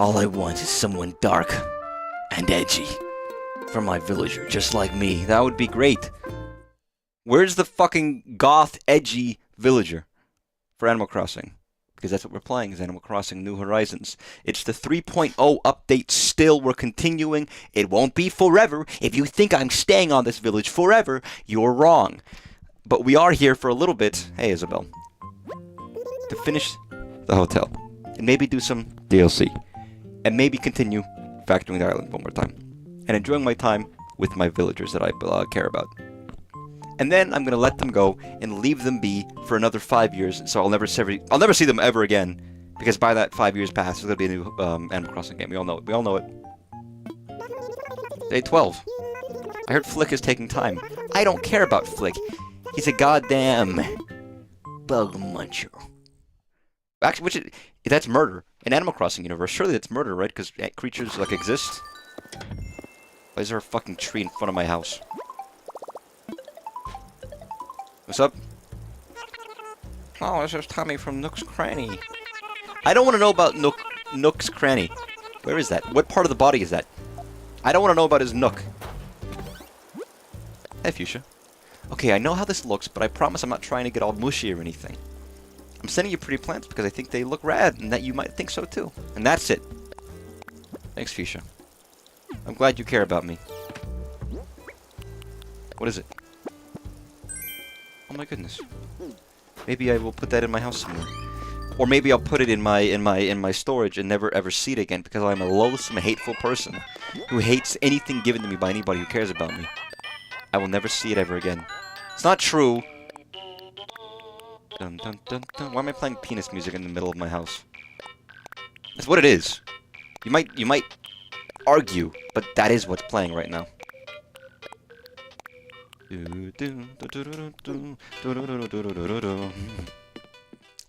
All I want is someone dark and edgy for my villager, just like me. That would be great. Where's the fucking goth, edgy villager for Animal Crossing? Because that's what we're playing, is Animal Crossing New Horizons. It's the 3.0 update still. We're continuing. It won't be forever. If you think I'm staying on this village forever, you're wrong. But we are here for a little bit. Hey, Isabel. To finish the hotel. And maybe do some DLC. And maybe continue factoring the island one more time. And enjoying my time with my villagers that I care about. And then I'm gonna let them go and leave them be for another 5 years. So I'll never see them ever again, because by that 5 years past, there's gonna be a new Animal Crossing game. We all know it. We all know it. Day 12. I heard Flick is taking time. I don't care about Flick. He's a goddamn bug muncher. Actually, that's murder in Animal Crossing universe. Surely that's murder, right? Because creatures like exist. Why is there a fucking tree in front of my house? What's up? Oh, this is Tommy from Nook's Cranny. I don't want to know about Nook's Cranny. Where is that? What part of the body is that? I don't want to know about his Nook. Hey, Fuchsia. Okay, I know how this looks, but I promise I'm not trying to get all mushy or anything. I'm sending you pretty plants because I think they look rad, and that you might think so too. And that's it. Thanks, Fuchsia. I'm glad you care about me. What is it? Oh my goodness. Maybe I will put that in my house somewhere. Or maybe I'll put it in my storage and never ever see it again because I'm a loathsome, hateful person who hates anything given to me by anybody who cares about me. I will never see it ever again. It's not true. Dun, dun, dun, dun. Why am I playing penis music in the middle of my house? That's what it is. You might argue, but that is what's playing right now.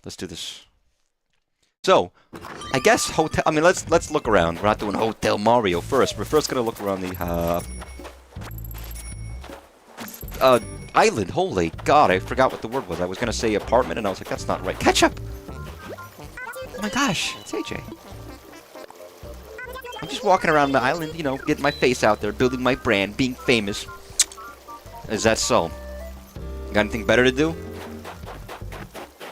Let's do this. So, I guess hotel. I mean, let's look around. We're not doing Hotel Mario first. We're first gonna look around the island. Holy God, I forgot what the word was. I was gonna say apartment, and I was like, that's not right. Ketchup. Oh my gosh, it's AJ. I'm just walking around the island, you know, getting my face out there, building my brand, being famous. Is that so? Got anything better to do?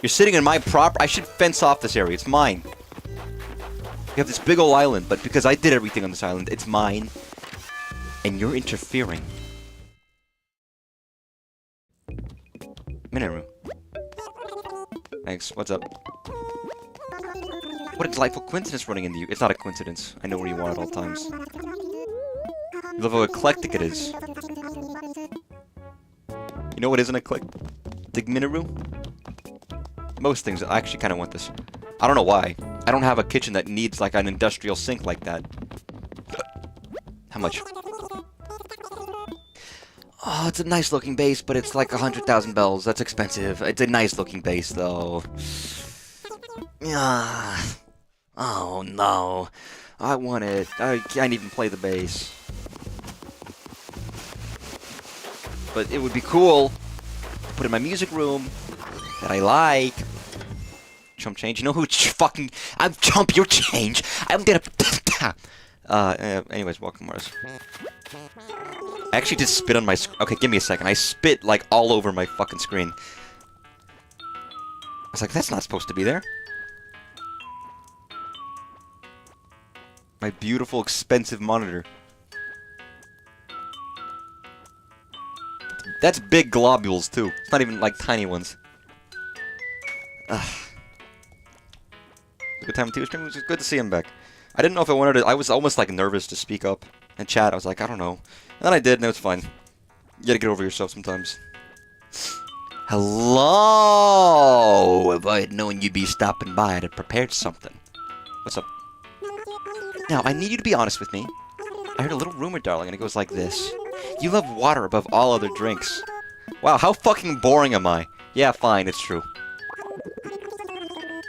You're sitting in my I should fence off this area. It's mine. You have this big old island, but because I did everything on this island, it's mine. And you're interfering. Minute room. Thanks. What's up? What a delightful coincidence running into you. It's not a coincidence. I know where you are at all times. You love how eclectic it is. You know what isn't eclectic, Minoru? Most things. I actually kind of want this. I don't know why. I don't have a kitchen that needs like an industrial sink like that. How much? Oh, it's a nice looking base, but it's like 100,000 bells. That's expensive. It's a nice looking base, though. Yeah. Oh no. I want it. I can't even play the bass. But it would be cool to put in my music room that I like. Chump change. You know who fucking... I'm chump your change. I'm gonna... anyways, welcome, Mars. I actually did spit on my... Okay, give me a second. I spit, like, all over my fucking screen. I was like, that's not supposed to be there. My beautiful, expensive monitor. That's big globules, too. It's not even, like, tiny ones. Ugh. Good time to stream. It was good to see him back. I didn't know if I wanted to... I was almost, like, nervous to speak up and chat. I was like, I don't know. And then I did, and it was fine. You gotta get over yourself sometimes. Hello! If I had known you'd be stopping by, I'd have prepared something. What's up? Now, I need you to be honest with me. I heard a little rumor, darling, and it goes like this. You love water above all other drinks. Wow, how fucking boring am I? Yeah, fine, it's true.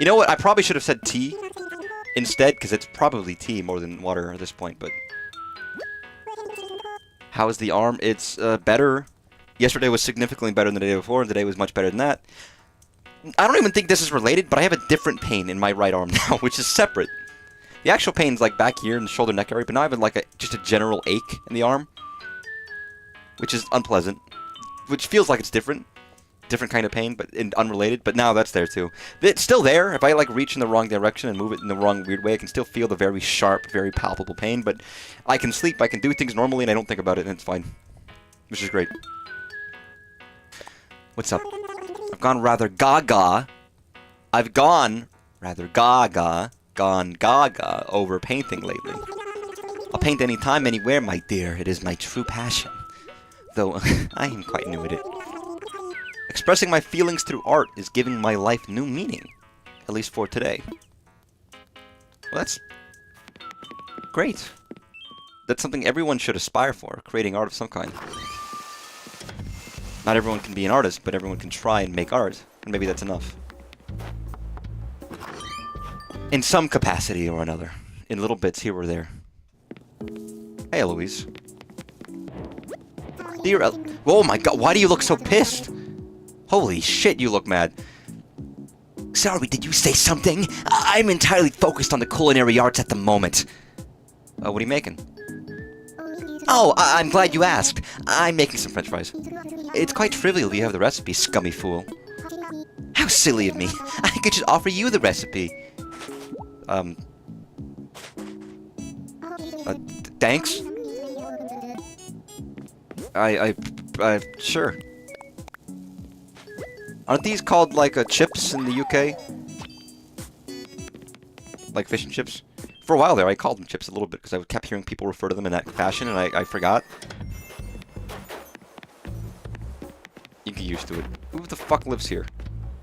You know what? I probably should have said tea instead, because it's probably tea more than water at this point, but... How is the arm? It's better. Yesterday was significantly better than the day before, and today was much better than that. I don't even think this is related, but I have a different pain in my right arm now, which is separate. The actual pain's like back here in the shoulder neck area, but now I have like just a general ache in the arm, which is unpleasant, which feels like it's different kind of pain, but unrelated. But now that's there too. It's still there. If I like reach in the wrong direction and move it in the wrong weird way, I can still feel the very sharp, very palpable pain. But I can sleep, I can do things normally, and I don't think about it, and it's fine, which is great. What's up? I've gone rather gaga. Gone gaga over painting lately. I'll paint anytime, anywhere, my dear. It is my true passion. Though I am quite new at it. Expressing my feelings through art is giving my life new meaning. At least for today. Well, that's great. That's something everyone should aspire for, creating art of some kind. Not everyone can be an artist, but everyone can try and make art, and maybe that's enough. In some capacity or another. In little bits here or there. Hey, Eloise. Dear oh my god, why do you look so pissed? Holy shit, you look mad. Sorry, did you say something? I'm entirely focused on the culinary arts at the moment. What are you making? Oh, I'm glad you asked. I'm making some french fries. It's quite trivial you have the recipe, scummy fool. How silly of me. I could just offer you the recipe. Thanks? Sure. Aren't these called, like, chips in the UK? Like fish and chips? For a while there, I called them chips a little bit, because I kept hearing people refer to them in that fashion, and I forgot. You get used to it. Who the fuck lives here?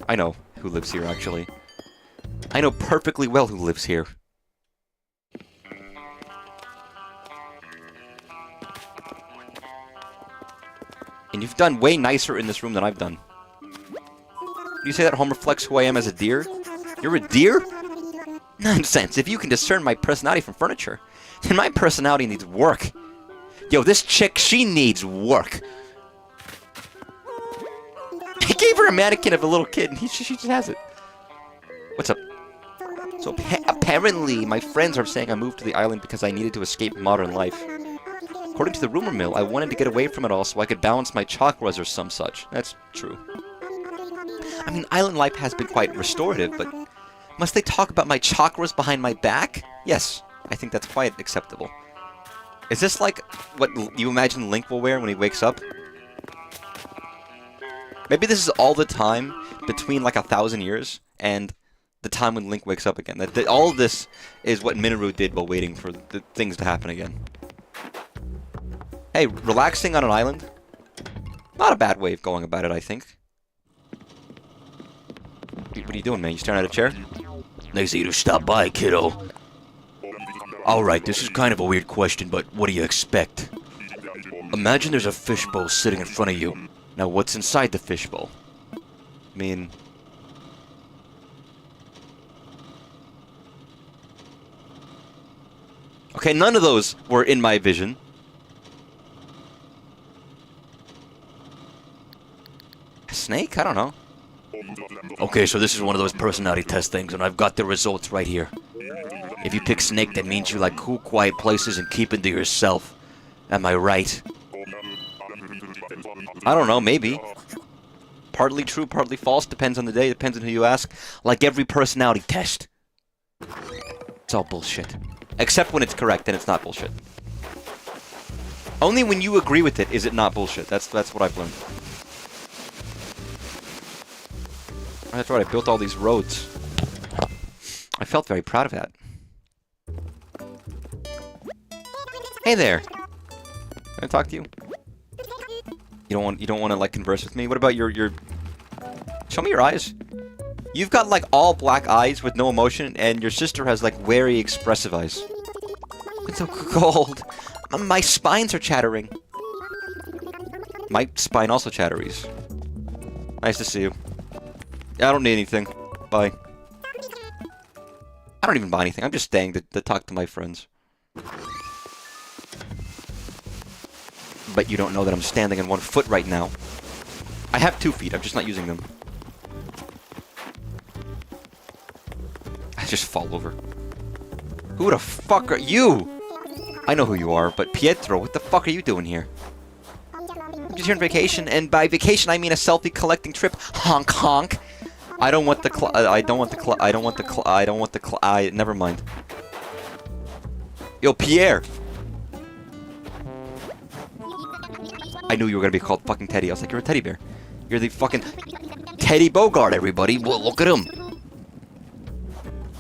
I know who lives here, actually. I know perfectly well who lives here. And you've done way nicer in this room than I've done. You say that home reflects who I am as a deer? You're a deer? Nonsense. If you can discern my personality from furniture, then my personality needs work. Yo, this chick, she needs work. I gave her a mannequin of a little kid, and she just has it. What's up? So apparently, my friends are saying I moved to the island because I needed to escape modern life. According to the rumor mill, I wanted to get away from it all so I could balance my chakras or some such. That's true. I mean, island life has been quite restorative, but must they talk about my chakras behind my back? Yes, I think that's quite acceptable. Is this like what you imagine Link will wear when he wakes up? Maybe this is all the time between like 1,000 years and the time when Link wakes up again. That all of this is what Minoru did while waiting for the things to happen again. Hey, relaxing on an island? Not a bad way of going about it, I think. What are you doing, man? You staring at a chair? Nice of you to stop by, kiddo. Alright, this is kind of a weird question, but what do you expect? Imagine there's a fishbowl sitting in front of you. Now, what's inside the fishbowl? I mean... Okay, none of those were in my vision. A snake? I don't know. Okay, so this is one of those personality test things, and I've got the results right here. If you pick snake, that means you like cool, quiet places and keeping to yourself. Am I right? I don't know, maybe. Partly true, partly false, depends on the day, depends on who you ask. Like every personality test. It's all bullshit. Except when it's correct, then it's not bullshit. Only when you agree with it is it not bullshit. That's what I've learned. That's right, I built all these roads. I felt very proud of that. Hey there! Can I talk to you? You don't want to like converse with me? What about your show me your eyes. You've got like all black eyes with no emotion, and your sister has like very expressive eyes. It's so cold. My spines are chattering. My spine also chatteries. Nice to see you. I don't need anything. Bye. I don't even buy anything. I'm just staying to talk to my friends. But you don't know that I'm standing on 1 foot right now. I have 2 feet. I'm just not using them. I just fall over. Who the fuck are you? I know who you are, but Pietro, what the fuck are you doing here? I'm just here on vacation, and by vacation I mean a selfie collecting trip. Honk honk. I don't want the never mind. Yo, Pierre! I knew you were gonna be called fucking Teddy. I was like, you're a teddy bear. You're the fucking Teddy Bogart, everybody. Well, look at him.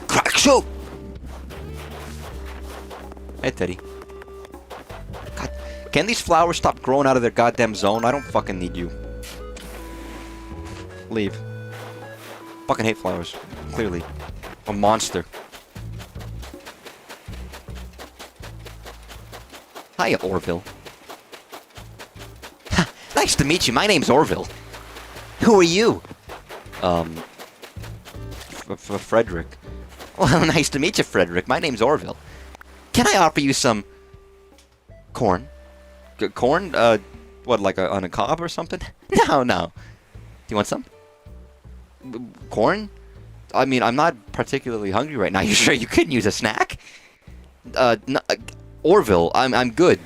Crack shoot! Hey, Teddy. God, can these flowers stop growing out of their goddamn zone? I don't fucking need you. Leave. Fucking hate flowers. Clearly. A monster. Hiya, Orville. Nice to meet you. My name's Orville. Who are you? Frederick. Well, nice to meet you, Frederick. My name's Orville. Can I offer you some corn? Corn? What, like on a cob or something? No, no. Do you want some? Corn? I mean, I'm not particularly hungry right now. You sure you couldn't use a snack? No, Orville, I'm good.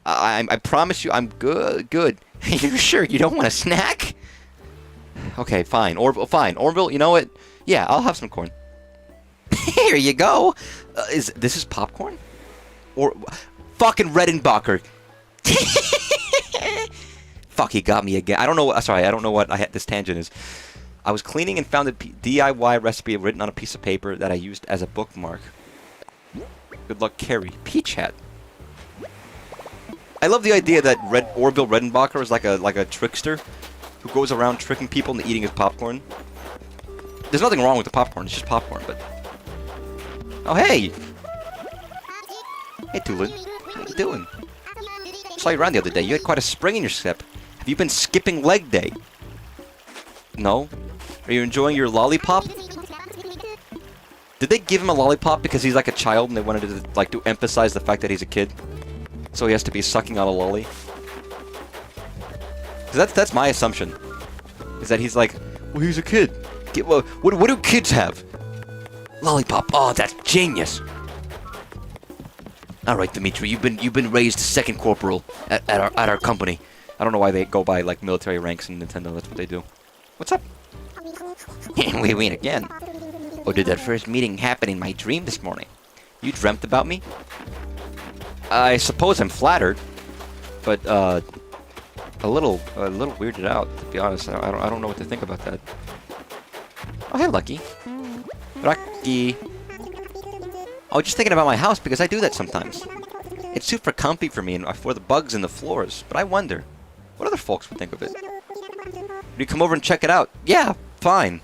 I promise you, I'm good. You sure you don't want a snack? Okay, fine. Orville, you know what? Yeah, I'll have some corn. Here you go. This is popcorn? Or fucking Redenbacher. Fuck, he got me again. I don't know. Sorry, I don't know what this tangent is. I was cleaning and found a DIY recipe written on a piece of paper that I used as a bookmark. Good luck, Carrie. Peach hat. I love the idea that Orville Redenbacher is like a trickster who goes around tricking people into eating his popcorn. There's nothing wrong with the popcorn. It's just popcorn, but... Oh, hey! Hey, Tulin. How you doing? Saw you around the other day. You had quite a spring in your step. Have you been skipping leg day? No? Are you enjoying your lollipop? Did they give him a lollipop because he's like a child and they wanted to, like, to emphasize the fact that he's a kid? So he has to be sucking on a lolly? Because that's my assumption. Is that he's like, well, he's a kid. What do kids have? Lollipop. Oh, that's genius. All right, Dimitri, you've been raised second corporal at our company. I don't know why they go by like military ranks in Nintendo. That's what they do. What's up? We win again. Or did that first meeting happen in my dream this morning? You dreamt about me? I suppose I'm flattered, but a little weirded out, to be honest. I don't know what to think about that. Oh, hey, Lucky. Lucky. I was just thinking about my house because I do that sometimes. It's super comfy for me and for the bugs in the floors, but I wonder what other folks would think of it. Would you come over and check it out? Yeah, fine.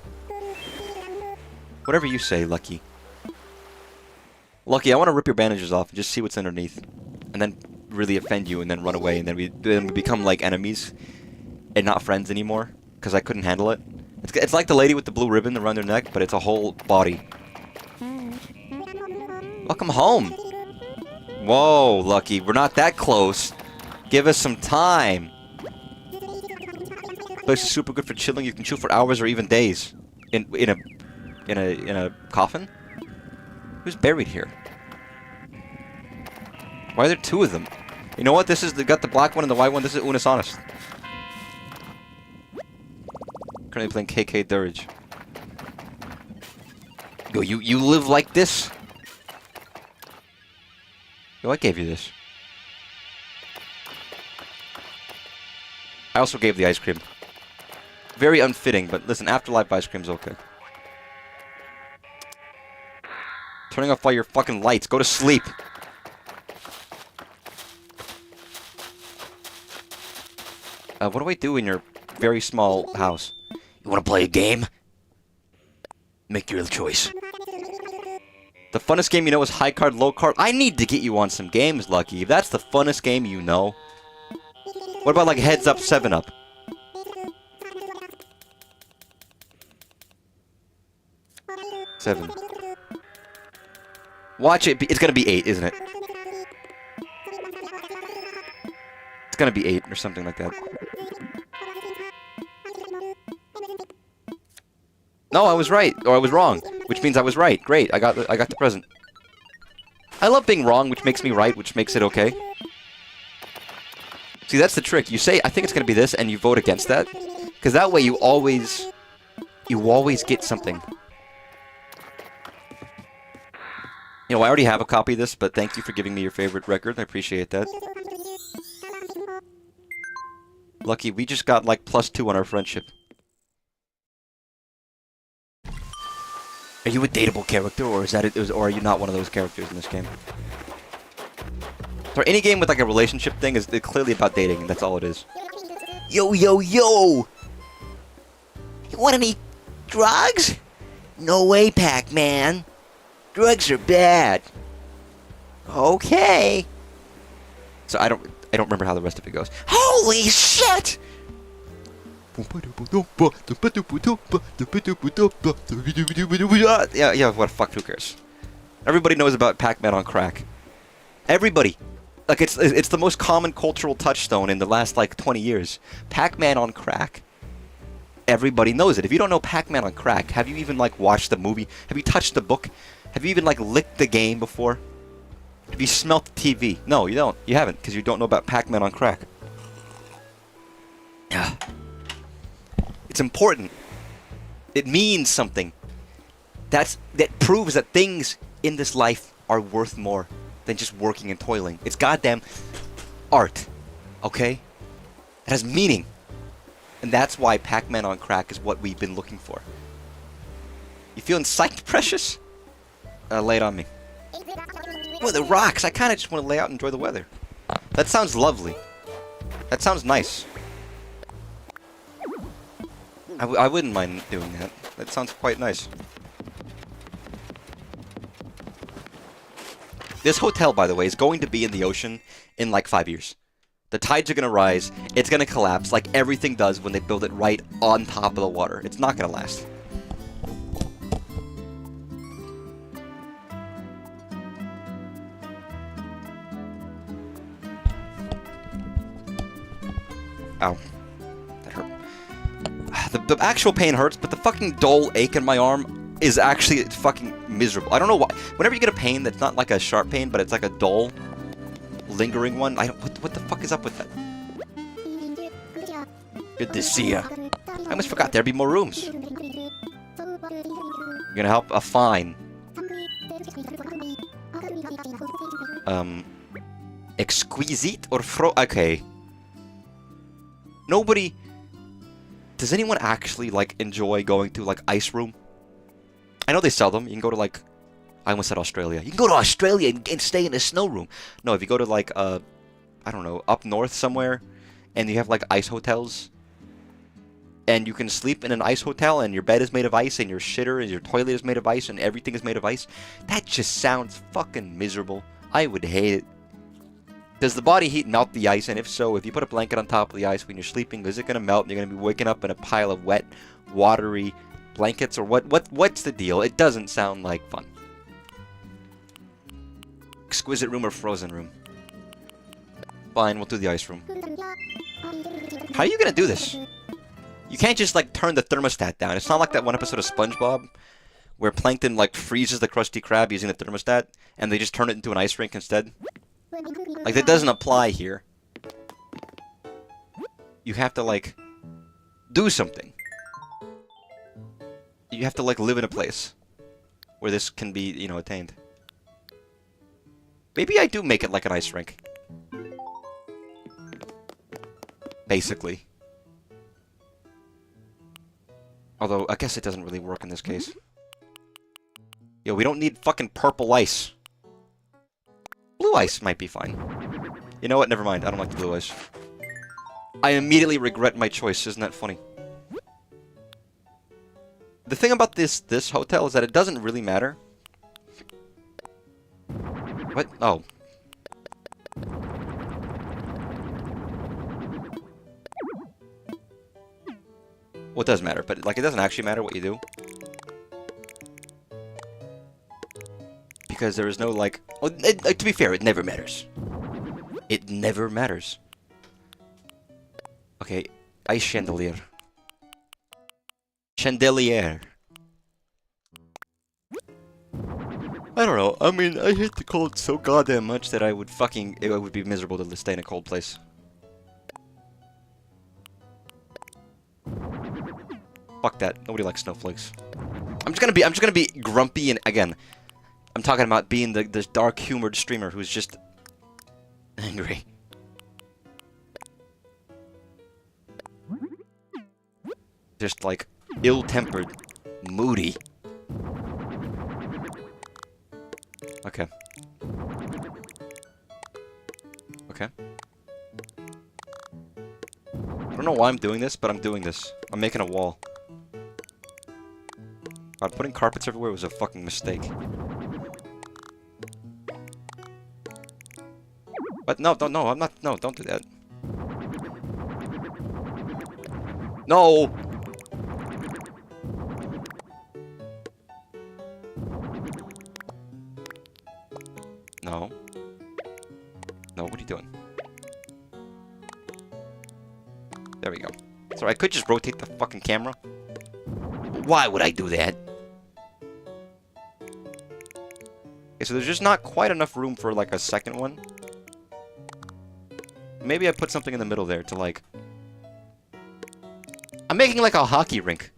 Whatever you say, Lucky. Lucky, I want to rip your bandages off and just see what's underneath. And then really offend you and then run away and then we become like enemies and not friends anymore because I couldn't handle it. It's like the lady with the blue ribbon around her neck, but it's a whole body. Welcome home. Whoa, Lucky, we're not that close. Give us some time. This place is super good for chilling. You can chill for hours or even days. In a coffin? Who's buried here? Why are there two of them? You know what? This is got the black one and the white one. This is Unis Honest. Currently playing KK Dirge. Yo, you live like this? Yo, I gave you this. I also gave the ice cream. Very unfitting, but listen, Afterlife ice cream's okay. Turning off all your fucking lights. Go to sleep. What do I do in your very small house? You want to play a game? Make your choice. The funnest game you know is high card, low card. I need to get you on some games, Lucky. If that's the funnest game you know. What about like Heads Up, 7-Up? Seven. Watch it. It's gonna be 8, isn't it? It's gonna be 8 or something like that. No, I was right, or I was wrong, which means I was right. Great, I got the present. I love being wrong, which makes me right, which makes it okay. See, that's the trick. You say, I think it's going to be this, and you vote against that. Because that way you always get something. You know, I already have a copy of this, but thank you for giving me your favorite record. I appreciate that. Lucky, we just got, like, +2 on our friendship. Are you a dateable character, or is that it? Or are you not one of those characters in this game? So any game with like a relationship thing is clearly about dating, and that's all it is. Yo, yo, yo! You want any drugs? No way, Pac-Man. Drugs are bad. Okay. So I don't remember how the rest of it goes. Holy shit! Yeah, what the fuck, who cares? Everybody knows about Pac-Man on crack. Everybody. Like, it's the most common cultural touchstone in the last, like, 20 years. Pac-Man on crack. Everybody knows it. If you don't know Pac-Man on crack, have you even, like, watched the movie? Have you touched the book? Have you even, like, licked the game before? Have you smelt the TV? No, you don't. You haven't, because you don't know about Pac-Man on crack. Yeah. It's important. It means something. That proves that things in this life are worth more than just working and toiling. It's goddamn art. Okay? It has meaning. And that's why Pac-Man on crack is what we've been looking for. You feeling psyched, precious? Lay it on me. Well, the rocks. I kind of just want to lay out and enjoy the weather. That sounds lovely. That sounds nice. I wouldn't mind doing that. That sounds quite nice. This hotel, by the way, is going to be in the ocean in like 5 years. The tides are going to rise. It's going to collapse like everything does when they build it right on top of the water. It's not going to last. Ow. That hurt. The actual pain hurts, but the fucking dull ache in my arm is actually fucking miserable. I don't know why. Whenever you get a pain that's not like a sharp pain, but it's like a dull, lingering one, what the fuck is up with that? Good to see ya. I almost forgot there'd be more rooms. You're gonna help? Fine. Exquisite or okay. Nobody... Does anyone actually, like, enjoy going to, like, ice room? I know they sell them. You can go to, like... I almost said Australia. You can go to Australia and stay in a snow room. No, if you go to, like, I don't know, up north somewhere, and you have, like, ice hotels, and you can sleep in an ice hotel, and your bed is made of ice, and your shitter and your toilet is made of ice, and everything is made of ice, that just sounds fucking miserable. I would hate it. Does the body heat melt the ice? And if so, if you put a blanket on top of the ice when you're sleeping, is it going to melt and you're going to be waking up in a pile of wet, watery blankets? Or what's the deal? It doesn't sound like fun. Exquisite room or frozen room? Fine, we'll do the ice room. How are you going to do this? You can't just, like, turn the thermostat down. It's not like that one episode of SpongeBob where Plankton, like, freezes the Krusty Krab using the thermostat and they just turn it into an ice rink instead. Like, that doesn't apply here. You have to, like, do something. You have to, like, live in a place where this can be, you know, attained. Maybe I do make it like an ice rink. Basically. Although, I guess it doesn't really work in this case. Yo, we don't need fucking purple ice. Blue ice might be fine. You know what? Never mind. I don't like the blue ice. I immediately regret my choice. Isn't that funny? The thing about this hotel is that it doesn't really matter. What? Oh. Well, it does matter, but like it doesn't actually matter what you do. Because there is no, like... Well, to be fair, it never matters. It never matters. Okay, ice chandelier. Chandelier. I don't know. I mean, I hate the cold so goddamn much that I would fucking... It would be miserable to stay in a cold place. Fuck that. Nobody likes snowflakes. I'm just gonna be grumpy and, again, I'm talking about being the dark humored streamer who's just angry. Just like ill-tempered, moody. Okay. Okay. I don't know why I'm doing this, but I'm doing this. I'm making a wall. God, putting carpets everywhere was a fucking mistake. But no, don't, no, I'm not, no, don't do that. No! No. No, what are you doing? There we go. Sorry, I could just rotate the fucking camera. Why would I do that? Okay, so there's just not quite enough room for, like, a second one. Maybe I put something in the middle there to, like... I'm making, like, a hockey rink.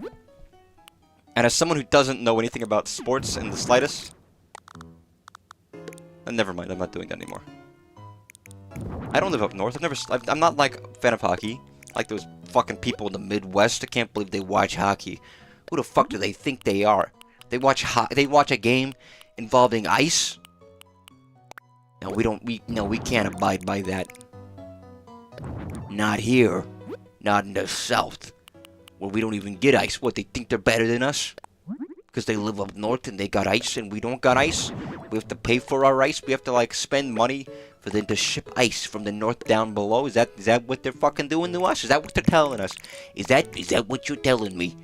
And as someone who doesn't know anything about sports in the slightest... never mind, I'm not doing that anymore. I don't live up north. I'm not, like, a fan of hockey. Like those fucking people in the Midwest. I can't believe they watch hockey. Who the fuck do they think they are? They watch a game involving ice? No, we can't abide by that. Not here. Not in the South. Where we don't even get ice. What, they think they're better than us? Because they live up north and they got ice and we don't got ice? We have to pay for our ice? We have to, like, spend money for them to ship ice from the north down below? Is that what they're fucking doing to us? Is that what they're telling us? Is that what you're telling me?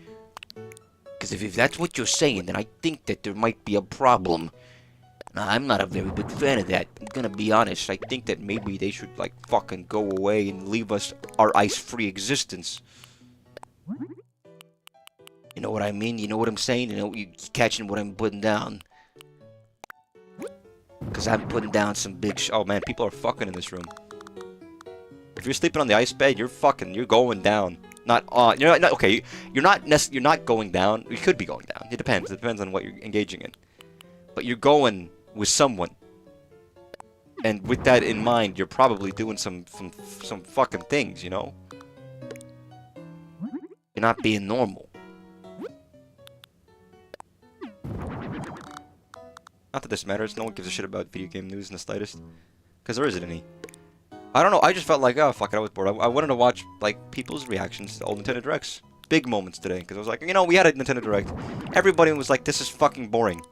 Because if that's what you're saying, then I think that there might be a problem. I'm not a very big fan of that. I'm gonna be honest. I think that maybe they should, like, fucking go away and leave us our ice-free existence. You know what I mean? You know what I'm saying? You know, you catching what I'm putting down? Because I'm putting down some big oh man, people are fucking in this room. If you're sleeping on the ice bed, you're going down. Not on, you're not, okay, you're not going down. You could be going down. It depends on what you're engaging in. But you're going with someone. And with that in mind, you're probably doing some fucking things, you know? You're not being normal. Not that this matters. No one gives a shit about video game news in the slightest. Because there isn't any. I don't know. I just felt like, oh, fuck it. I was bored. I wanted to watch, like, people's reactions to all Nintendo Directs. Big moments today. Because I was like, you know, we had a Nintendo Direct. Everybody was like, this is fucking boring.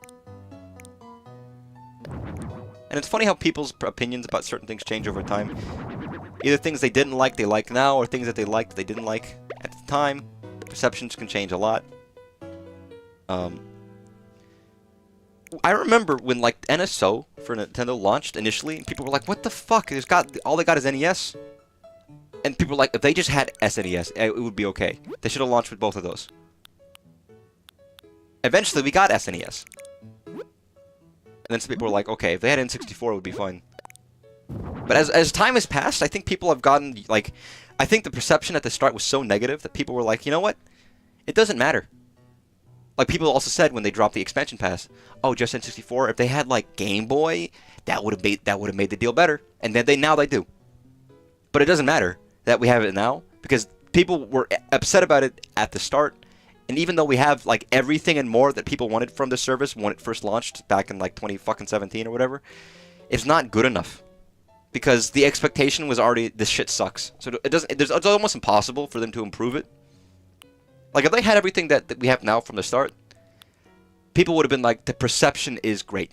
And it's funny how people's opinions about certain things change over time. Either things they didn't like, they like now, or things that they liked, they didn't like at the time. Perceptions can change a lot. I remember when, like, NSO for Nintendo launched initially, and people were like, what the fuck? All they got is NES? And people were like, if they just had SNES, it would be okay. They should have launched with both of those. Eventually, we got SNES. And then some people were like, okay, if they had N64, it would be fine. But as time has passed, I think people have gotten, like... I think the perception at the start was so negative that people were like, you know what? It doesn't matter. Like, people also said when they dropped the expansion pass, oh, just N64, if they had, like, Game Boy, that would have made the deal better. And then now they do. But it doesn't matter that we have it now, because people were upset about it at the start. And even though we have, like, everything and more that people wanted from the service when it first launched back in, like, 2017 or whatever, it's not good enough. Because the expectation was already, this shit sucks. So it's almost impossible for them to improve it. Like, if they had everything that we have now from the start, people would have been like, the perception is great.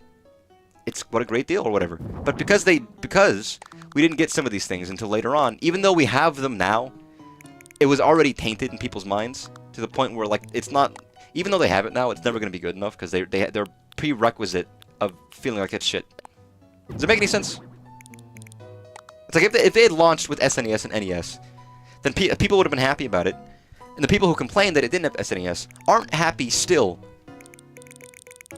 It's what a great deal or whatever. But because we didn't get some of these things until later on, even though we have them now, it was already tainted in people's minds to the point where, like, it's not, even though they have it now, it's never going to be good enough because they're prerequisite of feeling like it's shit. Does it make any sense? It's like if they had launched with SNES and NES, then people would have been happy about it. And the people who complained that it didn't have SNES aren't happy still.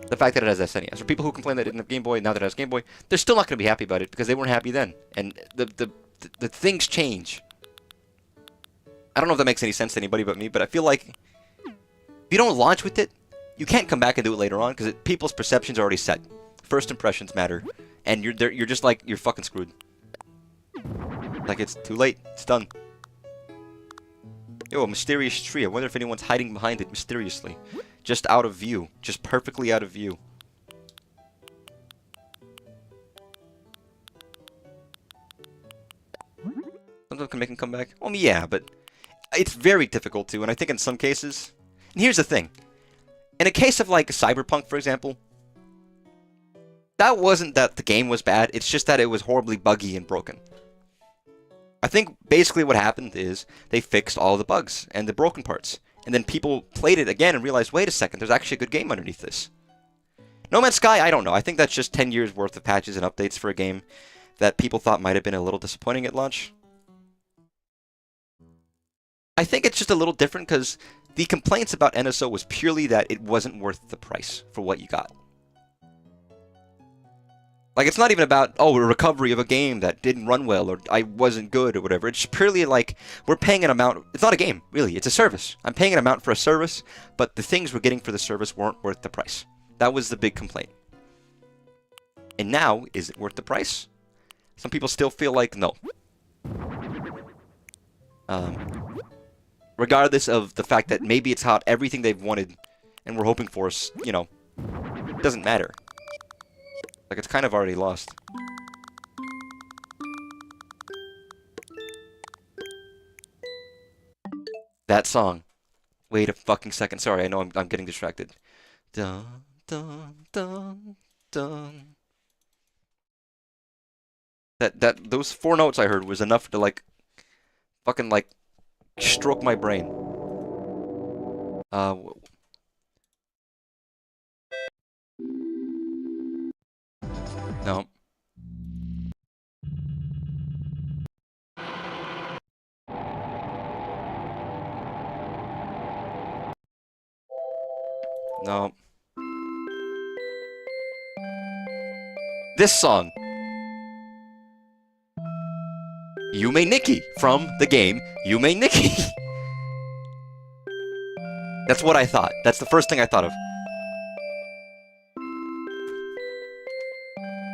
The fact that it has SNES. Or people who complain that it didn't have Game Boy, now that it has Game Boy, they're still not going to be happy about it because they weren't happy then. And the things change. I don't know if that makes any sense to anybody but me, but I feel like if you don't launch with it, you can't come back and do it later on because people's perceptions are already set. First impressions matter. And you're just like, you're fucking screwed. Like, it's too late. It's done. Yo, a mysterious tree. I wonder if anyone's hiding behind it mysteriously. Just out of view. Just perfectly out of view. Sometimes can make him come back. Well, yeah, but it's very difficult to, and I think in some cases... And here's the thing. In a case of, like, Cyberpunk, for example, that wasn't that the game was bad, it's just that it was horribly buggy and broken. I think basically what happened is they fixed all the bugs and the broken parts. And then people played it again and realized, wait a second, there's actually a good game underneath this. No Man's Sky, I don't know. I think that's just 10 years worth of patches and updates for a game that people thought might have been a little disappointing at launch. I think it's just a little different because the complaints about NSO was purely that it wasn't worth the price for what you got. Like, it's not even about, oh, a recovery of a game that didn't run well, or I wasn't good, or whatever. It's purely like, we're paying an amount. It's not a game, really. It's a service. I'm paying an amount for a service, but the things we're getting for the service weren't worth the price. That was the big complaint. And now, is it worth the price? Some people still feel like, no. Regardless of the fact that maybe it's not everything they've wanted, and we're hoping for, you know, doesn't matter. Like, it's kind of already lost. That song. Wait a fucking second. Sorry, I know I'm getting distracted. Dun, dun, dun, dun. Those 4 notes I heard was enough to, like, fucking, like, stroke my brain. No. No. This song. Yume Nikki from the game Yume Nikki. That's what I thought. That's the first thing I thought of.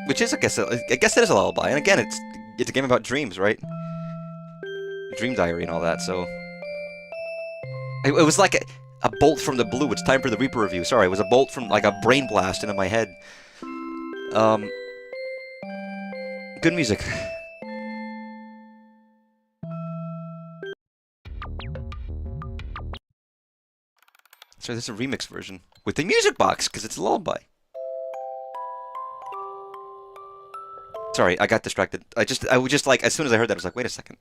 Which is, I guess it is a lullaby. And again, it's a game about dreams, right? Dream diary and all that, so... It was like a bolt from the blue. It's time for the Reaper review. Sorry, it was a bolt from, like, a brain blast into my head. Good music. Sorry, this is a remix version. With the music box, because it's a lullaby. Sorry, I got distracted. I was just like, as soon as I heard that, I was like, wait a second.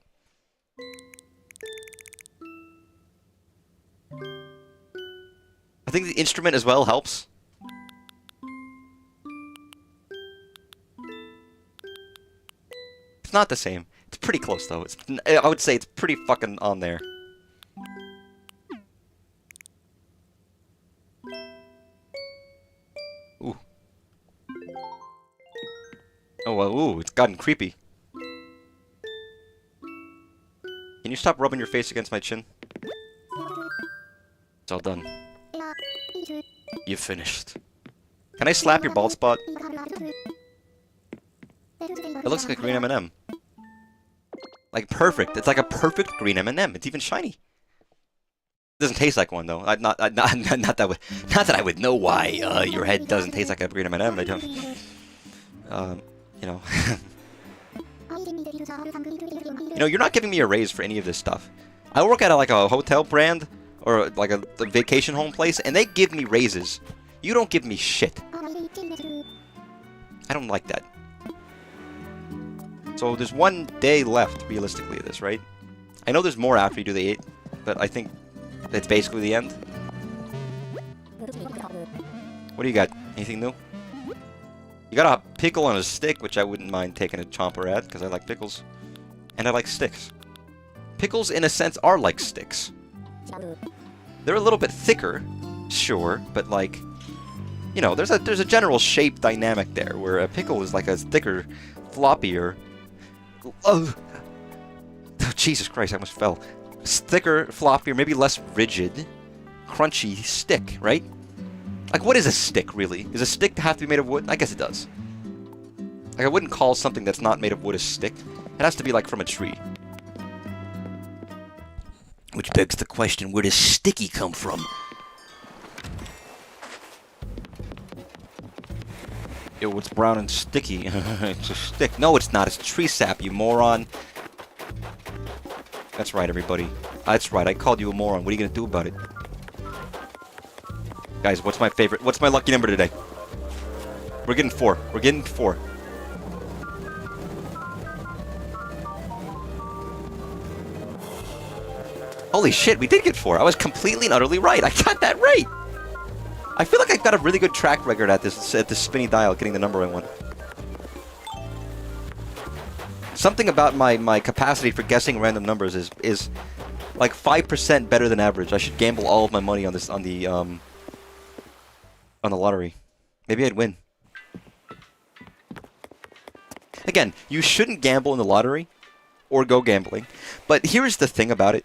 I think the instrument as well helps. It's not the same. It's pretty close, though. I would say it's pretty fucking on there. Ooh. Oh, well, ooh, it's gotten creepy. Can you stop rubbing your face against my chin? It's all done. You've finished. Can I slap your bald spot? It looks like a green M&M. Like, perfect. It's like a perfect green M&M. It's even shiny. It doesn't taste like one, though. Not that I would know why your head doesn't taste like a green M&M. I don't... you know. You know, you're not giving me a raise for any of this stuff. I work at like a hotel brand or like a vacation home place, and they give me raises. You don't give me shit. I don't like that. So there's 1 day left, realistically, of this, right? I know there's more after you do the 8, but I think that's basically the end. What do you got? Anything new? You got a pickle on a stick, which I wouldn't mind taking a chomper at, because I like pickles. And I like sticks. Pickles, in a sense, are like sticks. They're a little bit thicker, sure, but like... You know, there's a general shape dynamic there, where a pickle is like a thicker, floppier... Oh, Jesus Christ, I almost fell. Thicker, floppier, maybe less rigid, crunchy stick, right? Like, what is a stick, really? Does a stick have to be made of wood? I guess it does. Like, I wouldn't call something that's not made of wood a stick. It has to be, like, from a tree. Which begs the question, where does sticky come from? Yo, it's brown and sticky. It's a stick. No, it's not. It's tree sap, you moron. That's right, everybody. That's right, I called you a moron. What are you gonna do about it? Guys, what's my lucky number today? We're getting 4. We're getting 4. Holy shit, we did get 4. I was completely and utterly right. I got that right. I feel like I've got a really good track record at this spinny dial, getting the number I want. Something about my capacity for guessing random numbers is like 5% better than average. I should gamble all of my money on this on the lottery. Maybe I'd win. Again, you shouldn't gamble in the lottery or go gambling. But here's the thing about it.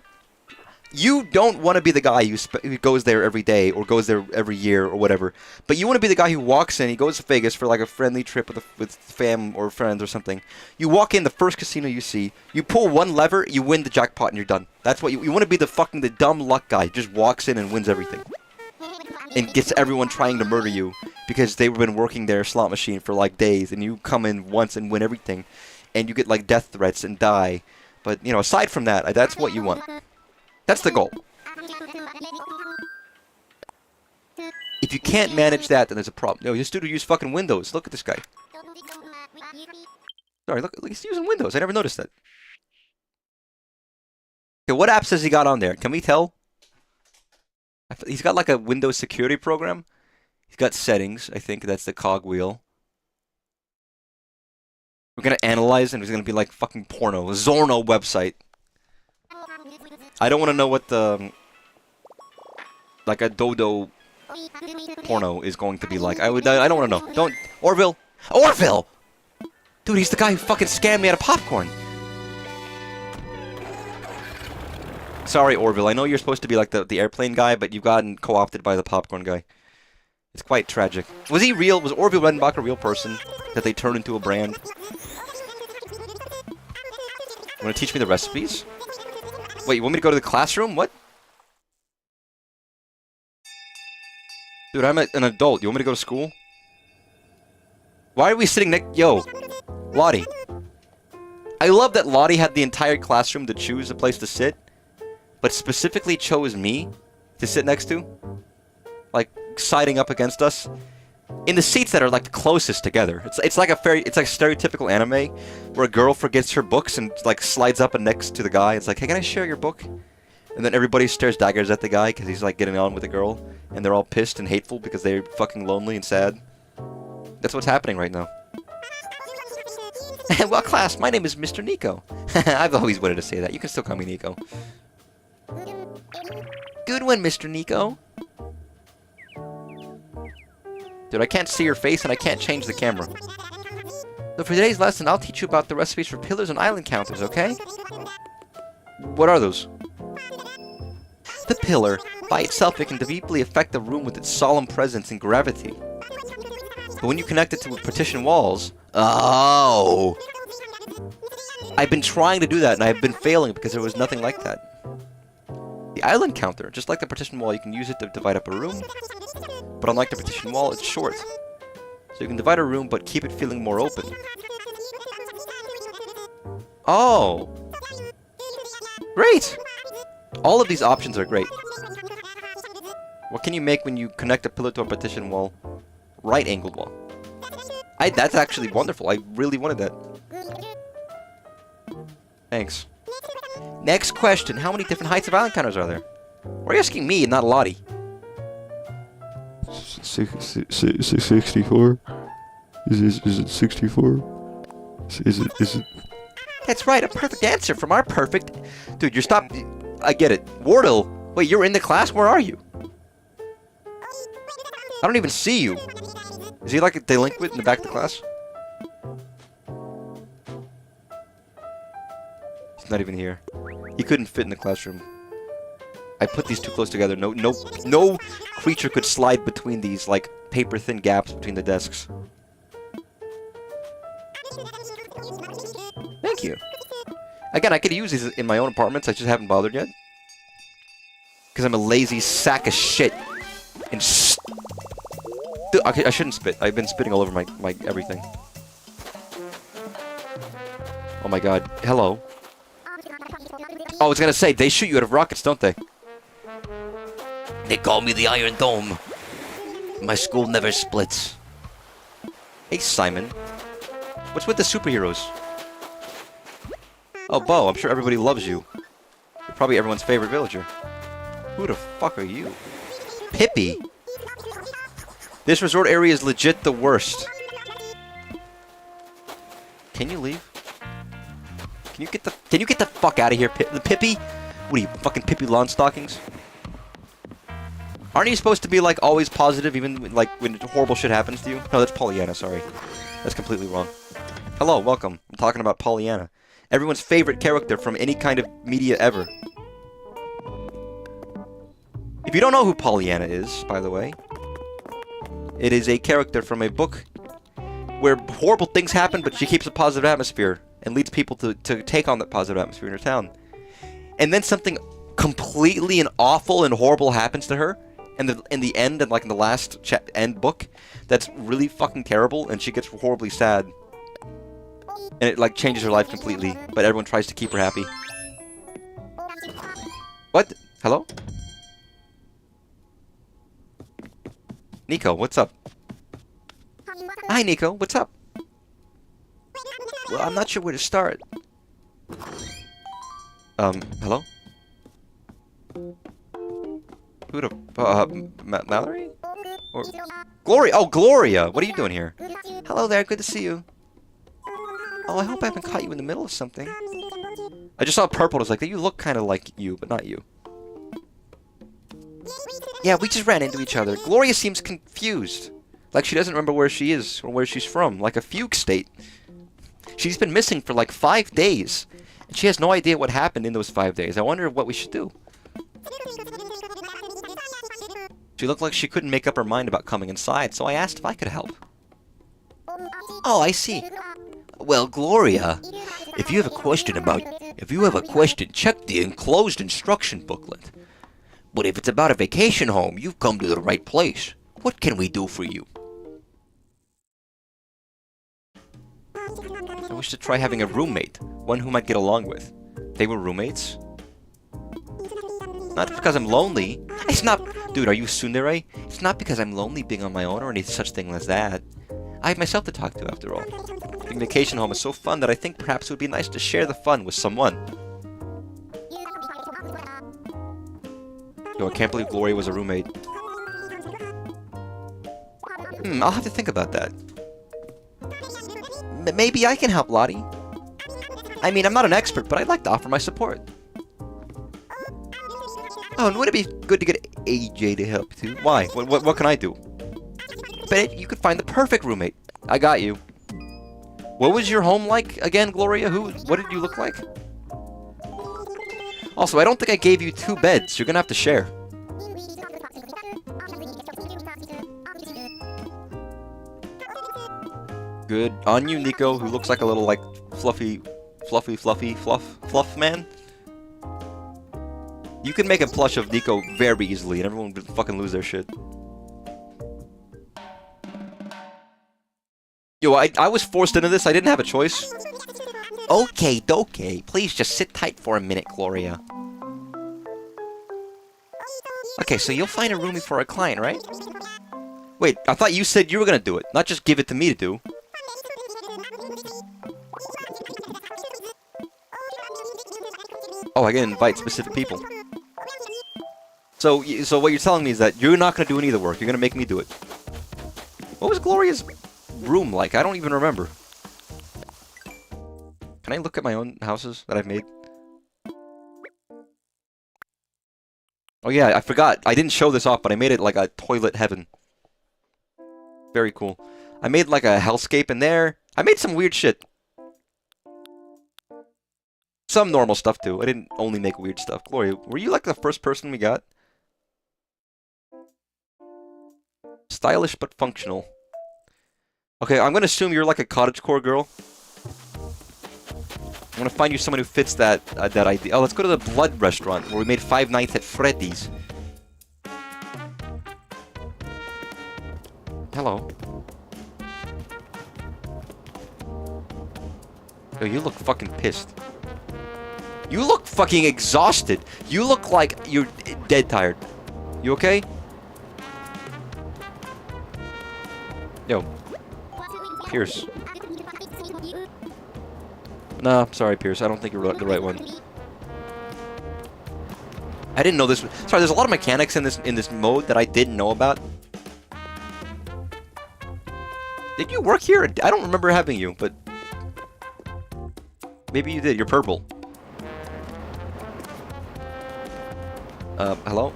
You don't want to be the guy who goes there every day or goes there every year or whatever. But you want to be the guy who walks in, he goes to Vegas for like a friendly trip with fam or friends or something. You walk in the first casino you see, you pull one lever, you win the jackpot and you're done. That's what you want to be, the dumb luck guy who just walks in and wins everything. And gets everyone trying to murder you because they've been working their slot machine for like days and you come in once and win everything. And you get like death threats and die. But, you know, aside from that, that's what you want. That's the goal. If you can't manage that, then there's a problem. No, this dude will use fucking Windows. Look at this guy. Sorry, look, he's using Windows. I never noticed that. Okay, what apps has he got on there? Can we tell? He's got like a Windows security program. He's got settings. I think that's the cogwheel. We're gonna analyze and it's gonna be like fucking porno. Zorno website. I don't want to know what the... like a dodo porno is going to be like. I don't want to know. Don't... Orville! Orville! Dude, he's the guy who fucking scammed me out of popcorn. Sorry, Orville. I know you're supposed to be like the airplane guy, but you've gotten co-opted by the popcorn guy. It's quite tragic. Was he real? Was Orville Redenbach a real person that they turned into a brand? Want to teach me the recipes? Wait, you want me to go to the classroom? What? Dude, I'm an adult. You want me to go to school? Why are we sitting next... Yo, Lottie. I love that Lottie had the entire classroom to choose a place to sit, but specifically chose me to sit next to. Like, siding up against us. In the seats that are, like, the closest together. It's like a stereotypical anime where a girl forgets her books and, like, slides up and next to the guy. It's like, hey, can I share your book? And then everybody stares daggers at the guy because he's, like, getting on with the girl. And they're all pissed and hateful because they're fucking lonely and sad. That's what's happening right now. Well, class, my name is Mr. Nico. I've always wanted to say that. You can still call me Nico. Good one, Mr. Nico. Dude, I can't see your face and I can't change the camera. So for today's lesson, I'll teach you about the recipes for pillars and island counters, okay? What are those? The pillar, by itself, it can deeply affect the room with its solemn presence and gravity. But when you connect it to partition walls... Oh! I've been trying to do that and I've been failing because there was nothing like that. The island counter, just like the partition wall, you can use it to divide up a room. But unlike the partition wall, it's short. So you can divide a room, but keep it feeling more open. Oh! Great! All of these options are great. What can you make when you connect a pillar to a partition wall? Right-angled wall. That's actually wonderful. I really wanted that. Thanks. Next question. How many different heights of island counters are there? Why are you asking me and not Lottie? 64? Is it 64? Is it... That's right, a perfect answer from our perfect... Dude, you're stop... I get it. Wardle! Wait, you're in the class? Where are you? I don't even see you. Is he like a delinquent in the back of the class? He's not even here. He couldn't fit in the classroom. I put these too close together. No creature could slide between these, like, paper-thin gaps between the desks. Thank you. Again, I could use these in my own apartments. I just haven't bothered yet. Because I'm a lazy sack of shit. And I shouldn't spit. I've been spitting all over my everything. Oh my god. Hello. Oh, I was gonna say, they shoot you out of rockets, don't they? They call me the Iron Dome. My school never splits. Hey, Simon. What's with the superheroes? Oh, Bo, I'm sure everybody loves you. You're probably everyone's favorite villager. Who the fuck are you? Pippi? This resort area is legit the worst. Can you leave? Can you get the fuck out of here, Pippi? What are you, fucking Pippi lawn stockings? Aren't you supposed to be, like, always positive, even, like, when horrible shit happens to you? No, that's Pollyanna, sorry. That's completely wrong. Hello, welcome. I'm talking about Pollyanna. Everyone's favorite character from any kind of media ever. If you don't know who Pollyanna is, by the way, it is a character from a book where horrible things happen, but she keeps a positive atmosphere and leads people to take on that positive atmosphere in her town. And then something completely and awful and horrible happens to her in the end, and like in the last end book, that's really fucking terrible, and she gets horribly sad. And it like changes her life completely, but everyone tries to keep her happy. What? Hello? Nico, what's up? Hi, Nico, what's up? Well, I'm not sure where to start. Hello? Who the, Mallory? Or Gloria? Oh, Gloria! What are you doing here? Hello there, good to see you. Oh, I hope I haven't caught you in the middle of something. I just saw purple, I was like, you look kind of like you, but not you. Yeah, we just ran into each other. Gloria seems confused. Like she doesn't remember where she is, or where she's from. Like a fugue state. She's been missing for like 5 days. And she has no idea what happened in those 5 days. I wonder what we should do. She looked like she couldn't make up her mind about coming inside, so I asked if I could help. Oh, I see. Well, Gloria, if you have a question, check the enclosed instruction booklet. But if it's about a vacation home, you've come to the right place. What can we do for you? I wish to try having a roommate, one whom I'd get along with. They were roommates? Not because I'm lonely. It's not... Dude, are you tsundere? It's not because I'm lonely being on my own or any such thing as that. I have myself to talk to, after all. Being vacation home is so fun that I think perhaps it would be nice to share the fun with someone. Yo, I can't believe Gloria was a roommate. I'll have to think about that. Maybe I can help Lottie. I mean, I'm not an expert, but I'd like to offer my support. Oh, and would it be good to get AJ to help too? Why? What can I do? Bet you could find the perfect roommate. I got you. What was your home like again, Gloria? What did you look like? Also, I don't think I gave you 2 beds. You're gonna have to share. Good on you, Nico, who looks like a little, like, fluffy fluff man. You can make a plush of Nico very easily, and everyone would fucking lose their shit. Yo, I was forced into this. I didn't have a choice. Okay, please just sit tight for a minute, Gloria. Okay, so you'll find a roomie for a client, right? Wait, I thought you said you were gonna do it, not just give it to me to do. Oh, I can invite specific people. So what you're telling me is that you're not gonna do any of the work. You're gonna make me do it. What was Gloria's room like? I don't even remember. Can I look at my own houses that I've made? Oh yeah, I forgot. I didn't show this off, but I made it like a toilet heaven. Very cool. I made like a hellscape in there. I made some weird shit. Some normal stuff too. I didn't only make weird stuff. Gloria, were you like the first person we got? Stylish but functional. Okay, I'm gonna assume you're like a cottagecore girl. I'm gonna find you someone who fits that that idea. Oh, let's go to the Blood Restaurant where we made Five Nights at Freddy's. Hello. Yo, you look fucking pissed. You look fucking exhausted. You look like you're dead tired. You okay? Yo. Pierce. Nah, I'm sorry, Pierce. I don't think you're the right one. I didn't know this. Sorry, there's a lot of mechanics in this mode that I didn't know about. Did you work here? I don't remember having you, but maybe you did. You're purple. Hello?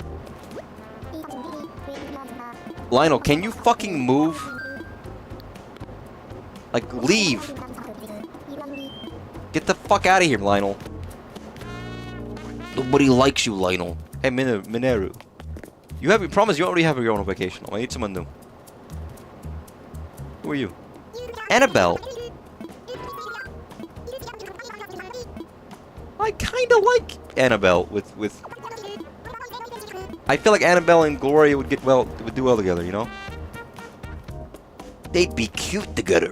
Lionel, can you fucking move? Like, leave. Get the fuck out of here, Lionel. Nobody likes you, Lionel. Hey, Mineru. You promise you already have your own vacation. I need someone new. Who are you? Annabelle. I kinda like Annabelle with... I feel like Annabelle and Gloria would do well together, you know? They'd be cute together.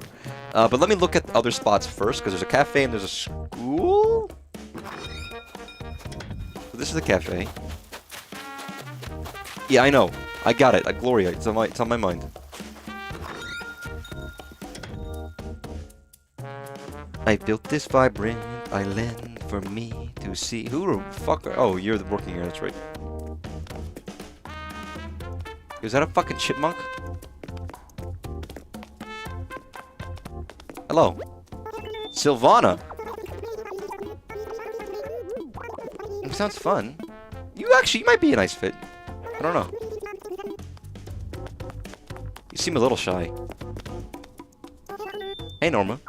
But let me look at other spots first, because there's a cafe and there's a school. So this is the cafe. Yeah, I know. I got it. Gloria. It's on my mind. I built this vibrant island for me to see. Who the fuck are... Oh, you're working here. That's right. Is that a fucking chipmunk? Hello. Sylvana. It sounds fun. You might be a nice fit. I don't know. You seem a little shy. Hey, Norma.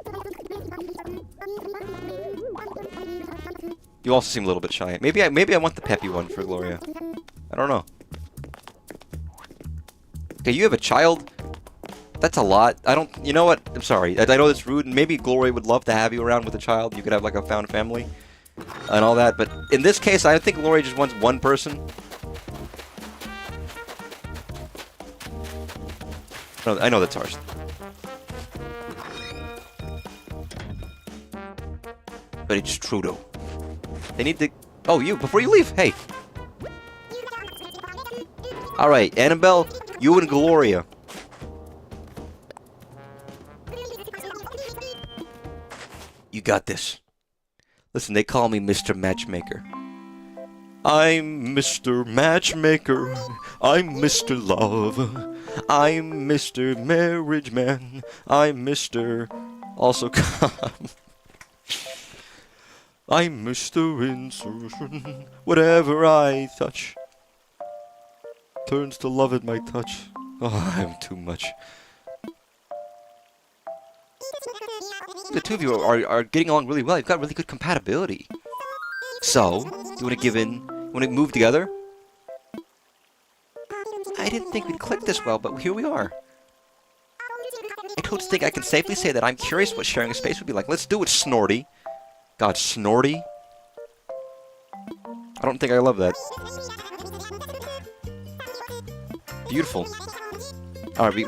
You also seem a little bit shy. Maybe I want the peppy one for Gloria. I don't know. Okay, you have a child? That's a lot. You know what? I'm sorry. I know it's rude, and maybe Gloria would love to have you around with a child. You could have like a found family and all that, but in this case, I think Gloria just wants one person. No, I know that's harsh. But it's true, though. They need to... Oh, you, before you leave, hey. Alright, Annabelle, you and Gloria. You got this. Listen, they call me Mr. Matchmaker. I'm Mr. Matchmaker. I'm Mr. Love. I'm Mr. Marriage Man. I'm Mr. Also come. I'm Mr. Insertion. Whatever I touch turns to love at my touch. Oh, I'm too much. The two of you are getting along really well. You've got really good compatibility. So, you want to give in? Want to move together? I didn't think we'd click this well, but here we are. I don't think I can safely say that I'm curious what sharing a space would be like. Let's do it, Snorty. God, Snorty? I don't think I love that. Beautiful. Alright,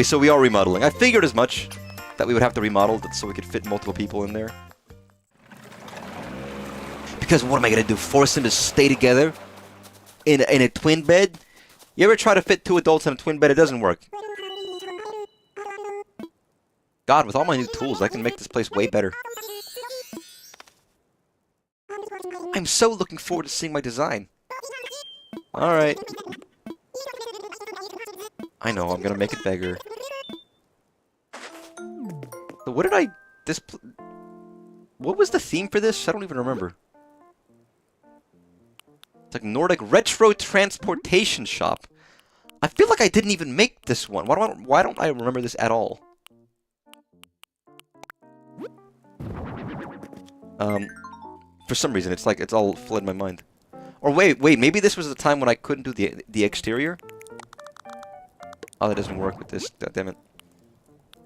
so we are remodeling. I figured as much that we would have to remodel so we could fit multiple people in there. Because what am I gonna do? Force them to stay together? In a twin bed? You ever try to fit two adults in a twin bed? It doesn't work. God, with all my new tools, I can make this place way better. I'm so looking forward to seeing my design. Alright. I know, I'm gonna make it bigger. So what did I... What was the theme for this? I don't even remember. It's like Nordic Retro Transportation Shop. I feel like I didn't even make this one. Why don't I remember this at all? For some reason, it's all fled my mind. Or wait, maybe this was the time when I couldn't do the exterior? Oh, that doesn't work with this. God damn it.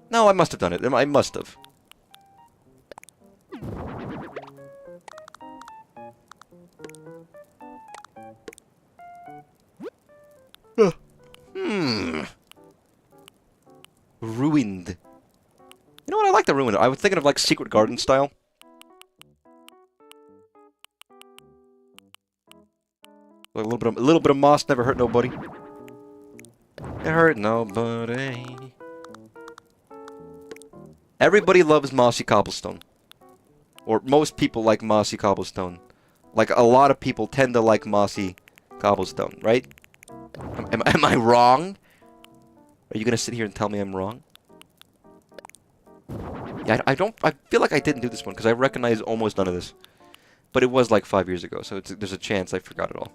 No, I must have done it. I must have. Ruined. You know what? I like the ruined. I was thinking of like Secret Garden style. Like a little bit of moss never hurt nobody. It hurt nobody. Everybody loves mossy cobblestone. Or most people like mossy cobblestone. Like a lot of people tend to like mossy cobblestone, right? Am I wrong? Are you gonna sit here and tell me I'm wrong? Yeah, I feel like I didn't do this one because I recognize almost none of this. But it was like 5 years ago, so there's a chance I forgot it all.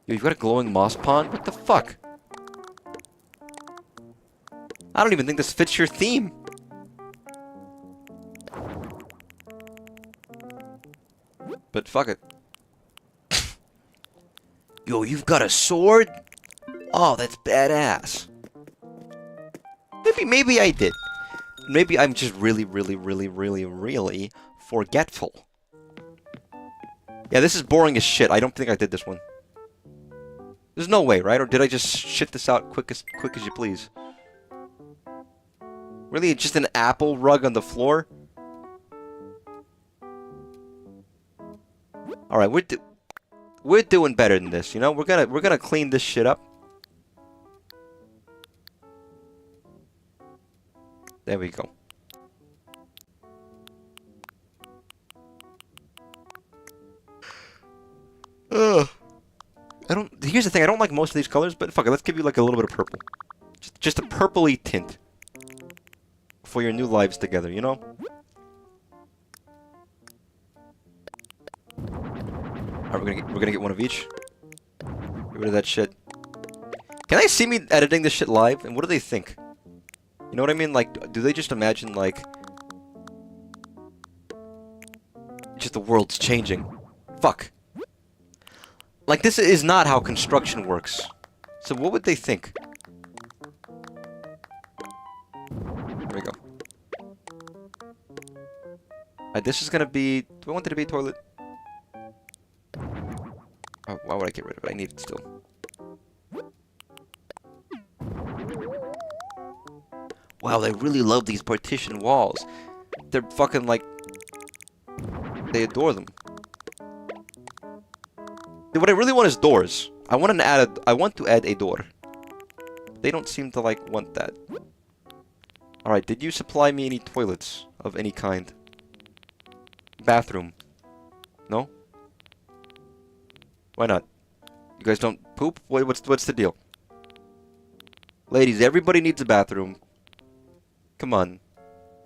Yo, you've got a glowing moss pond? What the fuck? I don't even think this fits your theme. But fuck it. Yo, you've got a sword? Oh, that's badass. Maybe I did. Maybe I'm just really forgetful. Yeah, this is boring as shit. I don't think I did this one. There's no way, right? Or did I just shit this out quick as you please? Really, just an apple rug on the floor? All right, we're doing better than this. You know, we're gonna clean this shit up. There we go. Ugh. Here's the thing. I don't like most of these colors, but fuck it. Let's give you like a little bit of purple. Just a purpley tint for your new lives together. You know. Alright, we're gonna get one of each. Get rid of that shit. Can I see me editing this shit live? And what do they think? You know what I mean? Like, do they just imagine, like... just the world's changing? Fuck. Like, this is not how construction works. So what would they think? There we go. This is gonna be... do I want it to be a toilet? Oh, why would I get rid of it? I need it still. Wow, they really love these partition walls. They're fucking like... they adore them. What I really want is doors. I want to add a door. They don't seem to like want that. Alright, did you supply me any toilets of any kind? Bathroom. No? Why not? You guys don't poop? What's the deal? Ladies, everybody needs a bathroom. Come on.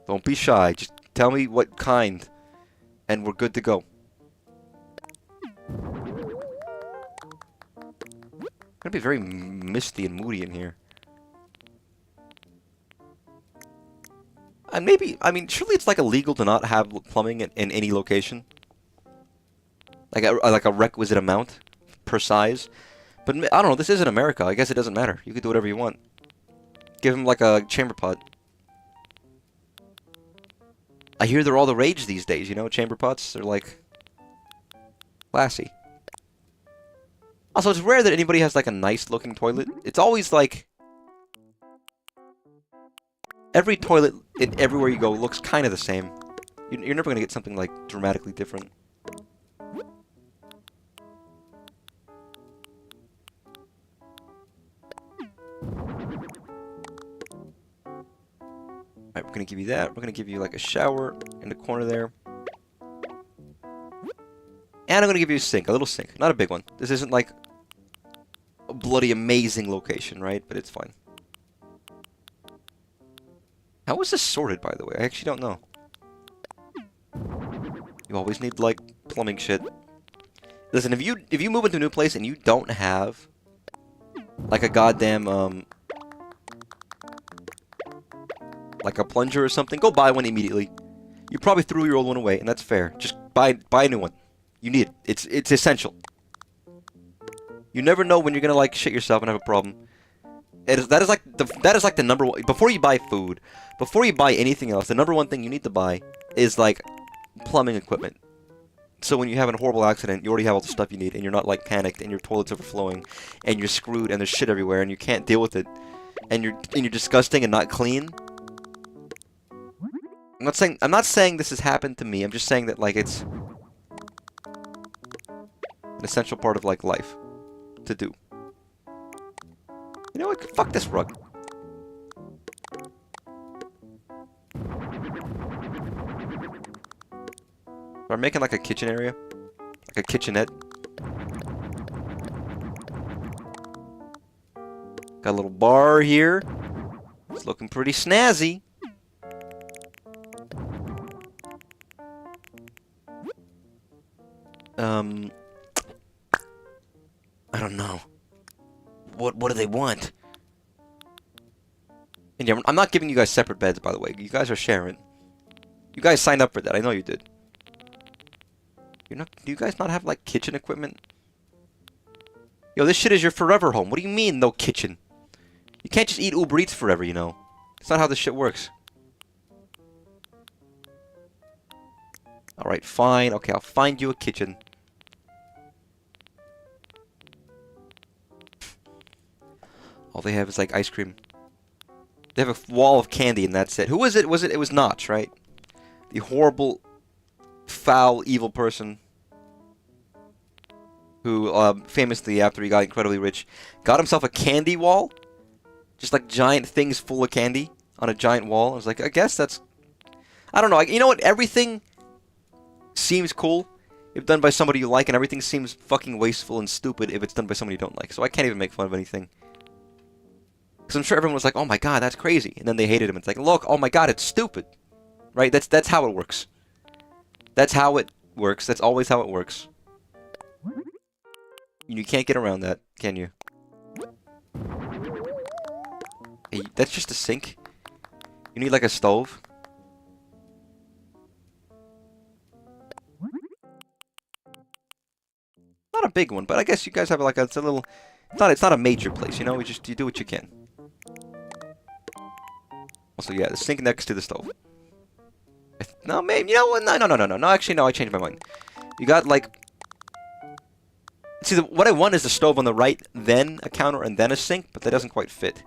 Don't be shy. Just tell me what kind. And we're good to go. It's gonna be very misty and moody in here. And maybe, I mean, surely it's like illegal to not have plumbing in any location. Like a requisite amount per size. But I don't know, this isn't America. I guess it doesn't matter. You can do whatever you want. Give him like a chamber pot. I hear they're all the rage these days, you know, chamber pots. They're like classy. Also, it's rare that anybody has like a nice looking toilet. It's always like every toilet everywhere you go looks kind of the same. You're never gonna get something like dramatically different. Alright, we're gonna give you that. We're gonna give you like a shower in the corner there. And I'm gonna give you a sink, a little sink. Not a big one. This isn't like a bloody amazing location, right? But it's fine. How was this sorted, by the way? I actually don't know. You always need, like, plumbing shit. Listen, if you move into a new place and you don't have like a goddamn like a plunger or something, go buy one immediately. You probably threw your old one away, and that's fair. Just buy a new one. You need it. It's essential. You never know when you're gonna like shit yourself and have a problem. That is like the number one. Before you buy food, before you buy anything else, the number one thing you need to buy is like plumbing equipment. So when you have a horrible accident, you already have all the stuff you need, and you're not like panicked, and your toilet's overflowing, and you're screwed, and there's shit everywhere, and you can't deal with it, and you're disgusting and not clean. I'm not saying this has happened to me. I'm just saying that like it's an essential part of like life to do. You know what? Fuck this rug. I'm making like a kitchen area, like a kitchenette. Got a little bar here. It's looking pretty snazzy. I don't know. What do they want? And yeah, I'm not giving you guys separate beds, by the way. You guys are sharing. You guys signed up for that. I know you did. Do you guys not have like kitchen equipment? Yo, this shit is your forever home. What do you mean, no kitchen? You can't just eat Uber Eats forever, you know. It's not how this shit works. Alright, fine. Okay, I'll find you a kitchen. All they have is like ice cream. They have a wall of candy and that's it. Who was it? It was Notch, right? The horrible, foul, evil person who famously, after he got incredibly rich, got himself a candy wall. Just like giant things full of candy on a giant wall. I was like, I guess that's... I don't know. You know what? Everything seems cool if done by somebody you like, and everything seems fucking wasteful and stupid if it's done by somebody you don't like. So I can't even make fun of anything. Because I'm sure everyone was like, oh my god, that's crazy. And then they hated him. It's like, look, oh my god, it's stupid. Right? That's how it works. That's how it works. That's always how it works. You can't get around that, can you? Hey, that's just a sink. You need like a stove. Not a big one, but I guess you guys have like it's a little... It's not a major place, you know? You do what you can. Also, yeah, the sink next to the stove. No, maybe, you know what? No, actually, no, I changed my mind. You got, like... See, what I want is the stove on the right, then a counter, and then a sink, but that doesn't quite fit.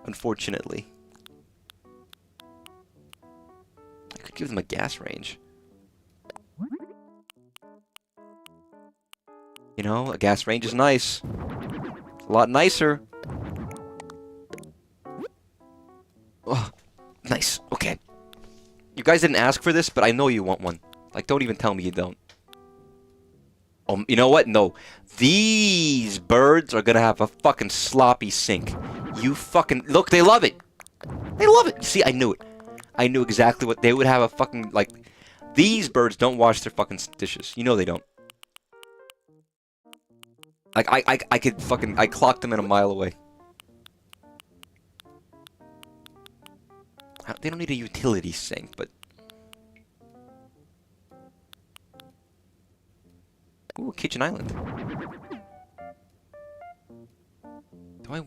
Unfortunately. I could give them a gas range. You know, a gas range is nice. A lot nicer. Oh, nice. Okay. You guys didn't ask for this, but I know you want one. Like, don't even tell me you don't. Oh, you know what? No. These birds are gonna have a fucking sloppy sink. You fucking... Look, they love it! They love it! See, I knew it. I knew exactly what... They would have a fucking, like... These birds don't wash their fucking dishes. You know they don't. Like, I could fucking... I clocked them in a mile away. They don't need a utility sink, but... Ooh, a kitchen island.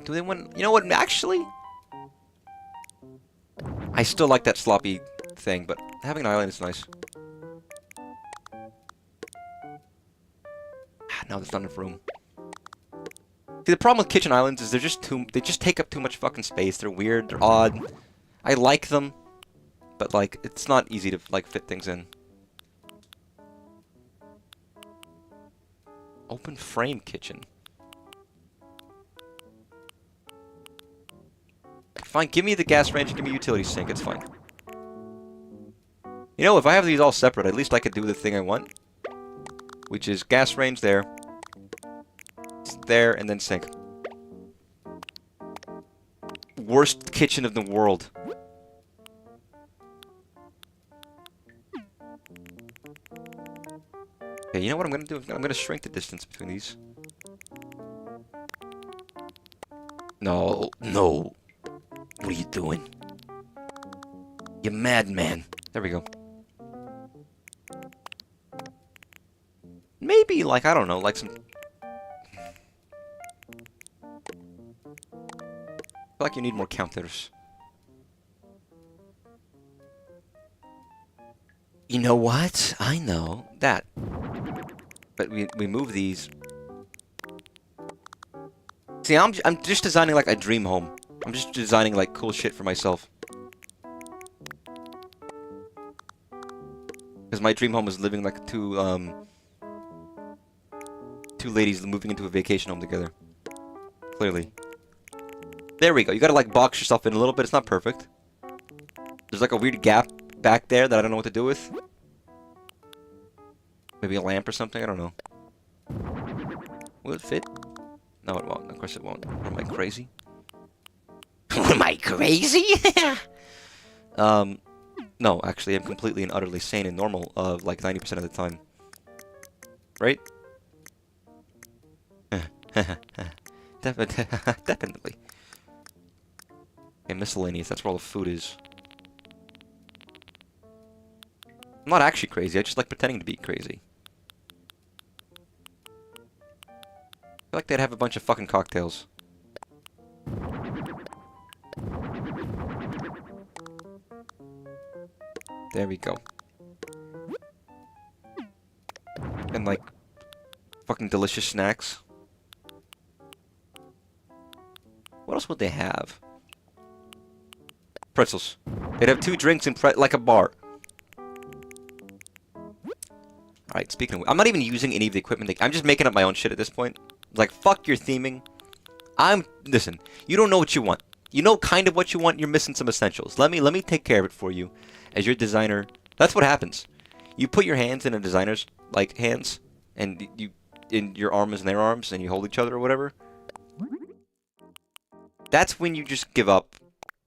Do they want... You know what, actually? I still like that sloppy thing, but having an island is nice. No, there's not enough room. See, the problem with kitchen islands is they're just they just take up too much fucking space. They're weird, they're odd. I like them, but like, it's not easy to like fit things in. Open frame kitchen. Fine, give me the gas range and give me a utility sink, it's fine. You know, if I have these all separate, at least I could do the thing I want. Which is gas range there. There, and then sink. Worst kitchen of the world. Okay, you know what I'm gonna do? I'm gonna shrink the distance between these. No, no. What are you doing? You madman. There we go. Maybe, like, I don't know, like some... I feel like you need more counters. You know what? I know. That. But we move these. See, I'm just designing like a dream home. I'm just designing like cool shit for myself. Because my dream home is living like two ladies moving into a vacation home together. Clearly. There we go. You gotta like box yourself in a little bit. It's not perfect. There's like a weird gap back there that I don't know what to do with. Maybe a lamp or something? I don't know. Will it fit? No, it won't. Of course it won't. What, am I crazy? Am I crazy? No, actually, I'm completely and utterly sane and normal, like 90% of the time. Right? Definitely. Okay, miscellaneous, that's where all the food is. I'm not actually crazy, I just like pretending to be crazy. I feel like they'd have a bunch of fucking cocktails. There we go. And like, fucking delicious snacks. What else would they have? Pretzels. They'd have 2 drinks and like a bar. Alright, speaking of... I'm not even using any of the equipment. I'm just making up my own shit at this point. Like, fuck your theming. Listen, you don't know what you want. You know kind of what you want, you're missing some essentials. Let me take care of it for you. As your designer... That's what happens. You put your hands in a designer's, like, hands. And you... in your arms in their arms, and you hold each other or whatever. That's when you just give up,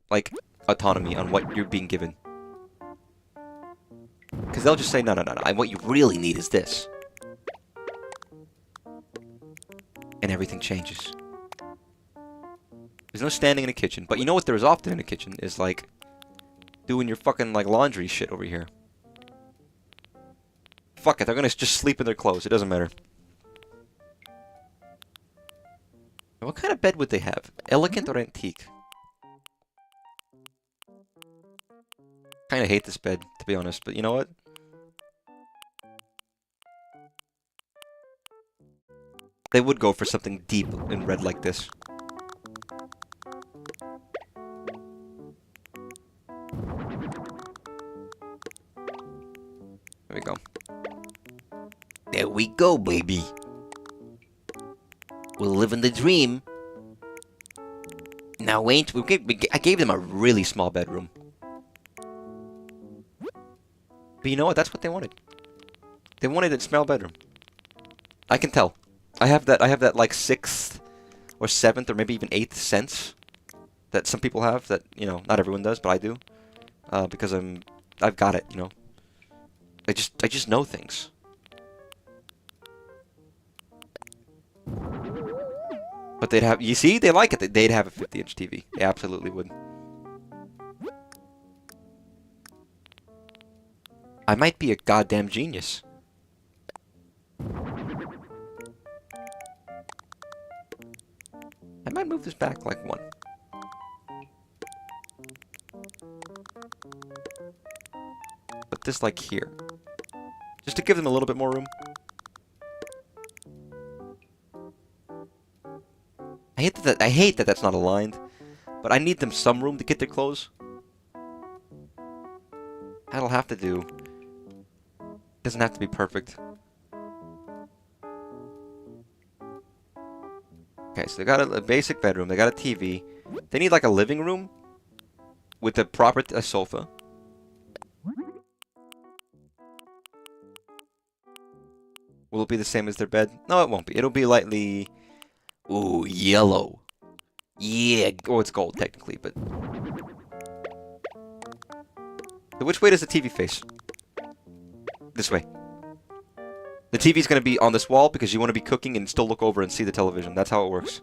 like, autonomy on what you're being given. Because they'll just say, no, what you really need is this. And everything changes. There's no standing in a kitchen. But you know what there is often in a kitchen is, like, doing your fucking, like, laundry shit over here. Fuck it, they're gonna just sleep in their clothes. It doesn't matter. What kind of bed would they have? Elegant or antique? Kinda hate this bed, to be honest, but you know what? They would go for something deep and red like this. There we go. There we go, baby. We're living the dream. Now ain't we? I gave them a really small bedroom. But you know what? That's what they wanted. They wanted a small bedroom. I can tell. I have that like 6th or 7th or maybe even 8th sense that some people have that, you know, not everyone does, but I do. Because I've got it, you know. I just know things. But they'd have, you see, they like it. They'd have a 50-inch TV. They absolutely would. I might be a goddamn genius. I might move this back like 1. Put this like here. Just to give them a little bit more room. I hate that that's not aligned, but I need them some room to get their clothes. That'll have to do. Doesn't have to be perfect. Okay, so they got a basic bedroom, they got a TV. They need like a living room with a proper sofa. Will it be the same as their bed? No, it won't be. It'll be lightly... Ooh, yellow. Yeah. Oh, it's gold, technically, but... So which way does the TV face? This way. The TV's going to be on this wall because you want to be cooking and still look over and see the television. That's how it works.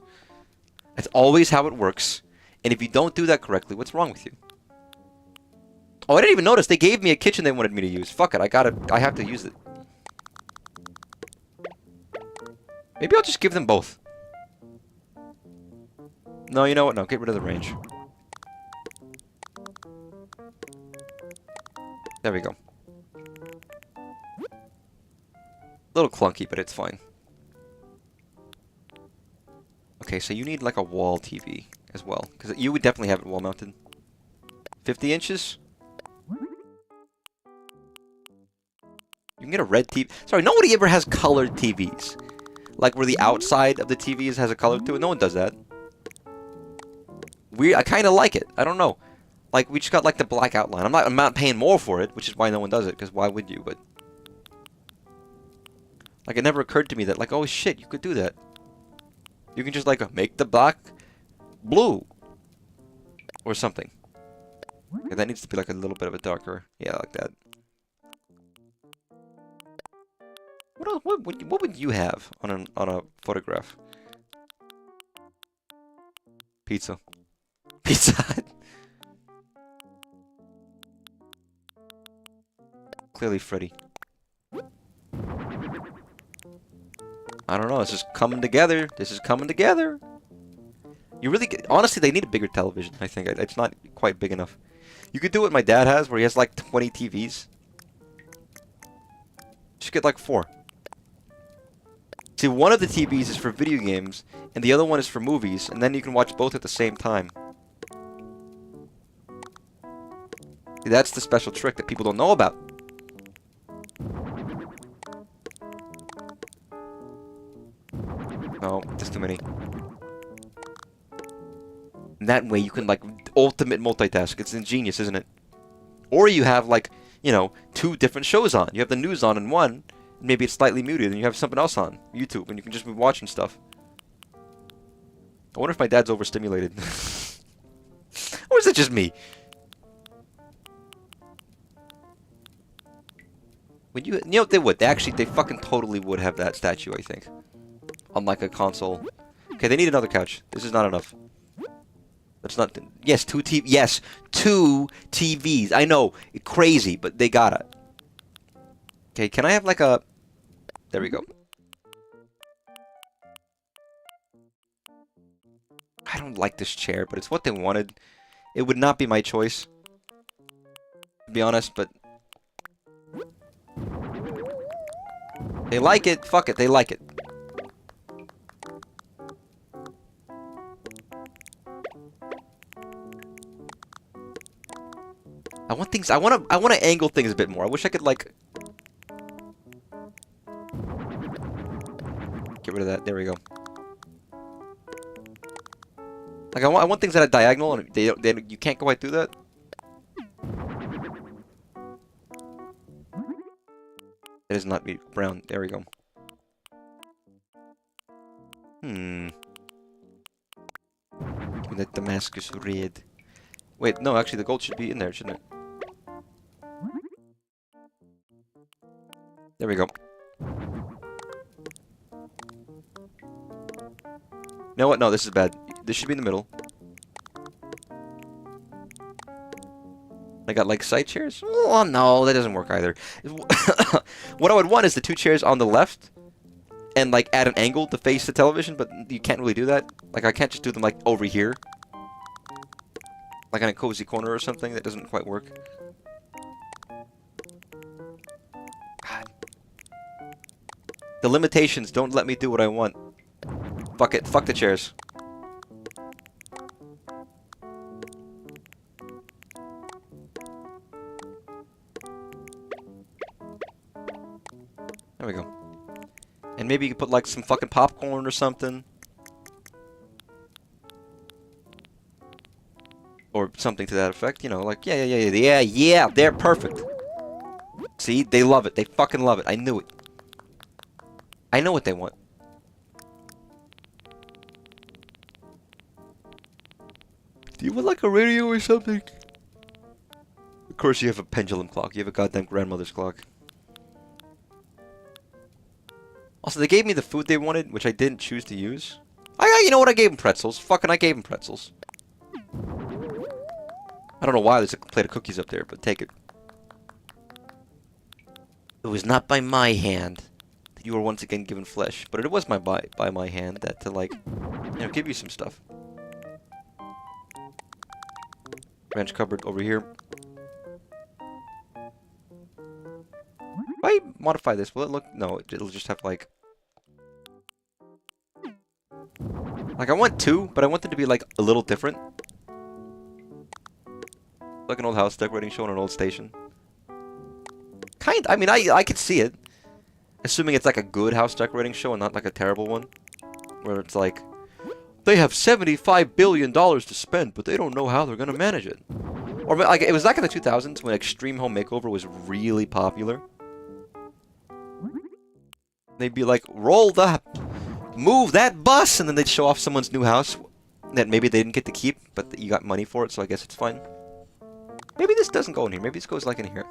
That's always how it works. And if you don't do that correctly, what's wrong with you? Oh, I didn't even notice. They gave me a kitchen they wanted me to use. Fuck it. I have to use it. Maybe I'll just give them both. No, you know what? No, get rid of the range. There we go. A little clunky, but it's fine. Okay, so you need like a wall TV as well. Because you would definitely have it wall mounted. 50 inches? You can get a red TV. Sorry, nobody ever has colored TVs. Like where the outside of the TVs has a color to it. No one does that. I kind of like it. I don't know. Like we just got like the black outline. I'm not paying more for it, which is why no one does it. Because why would you? But like it never occurred to me that like, oh shit, you could do that. You can just like make the black blue or something. Okay, that needs to be like a little bit of a darker. Yeah, like that. What would you have on a photograph? Pizza. Pizza Hut. Clearly Freddy. I don't know. This is coming together. This is coming together. You really honestly, they need a bigger television. I think it's not quite big enough. You could do what my dad has, where he has like 20 TVs. Just get like 4. See, one of the TVs is for video games, and the other one is for movies, and then you can watch both at the same time. See, that's the special trick that people don't know about. No, there's too many. And that way you can, like, ultimate multitask. It's ingenious, isn't it? Or you have, like, you know, 2 different shows on. You have the news on in one, maybe it's slightly muted, and you have something else on YouTube, and you can just be watching stuff. I wonder if my dad's overstimulated. Or is it just me? Would you know, they would. They fucking totally would have that statue, I think. On like a console. Okay, they need another couch. This is not enough. That's not... Yes, 2 TVs. Yes, 2 TVs. I know, crazy, but they got it. Okay, can I have like a... There we go. I don't like this chair, but it's what they wanted. It would not be my choice, to be honest, but... They like it. Fuck it, they like it. I want things... I want to angle things a bit more. I wish I could, like... Get rid of that. There we go. Like, I want things that are diagonal, and you can't quite do that. It is not brown. There we go. Give me that Damascus red. Wait, no, actually the gold should be in there, shouldn't it? There we go. You know what? No, this is bad. This should be in the middle. I got like side chairs? Oh no, that doesn't work either. What I would want is the 2 chairs on the left and like at an angle to face the television, but you can't really do that. Like I can't just do them like over here. Like in a cozy corner or something. That doesn't quite work. God. The limitations don't let me do what I want. Fuck it. Fuck the chairs. There we go. And maybe you could put like some fucking popcorn or something. Or something to that effect, you know, like, yeah, they're perfect. See, they love it. They fucking love it. I knew it. I know what they want. Do you want like a radio or something? Of course you have a pendulum clock. You have a goddamn grandmother's clock. Also, they gave me the food they wanted, which I didn't choose to use. You know what? I gave them pretzels. Fucking, I gave them pretzels. I don't know why there's a plate of cookies up there, but take it. It was not by my hand that you were once again given flesh, but it was by my hand that to, like, you know, give you some stuff. Ranch cupboard over here. If I modify this, will it look... No, it'll just have, like... Like, I want two, but I want them to be, like, a little different. Like an old house decorating show on an old station. I mean, I could see it. Assuming it's, like, a good house decorating show and not, like, a terrible one. Where it's, like... They have $75 billion to spend, but they don't know how they're gonna manage it. Or, like, it was like in the 2000s when Extreme Home Makeover was really popular. They'd be like, move that bus! And then they'd show off someone's new house that maybe they didn't get to keep, but you got money for it, so I guess it's fine. Maybe this doesn't go in here. Maybe this goes, like, in here.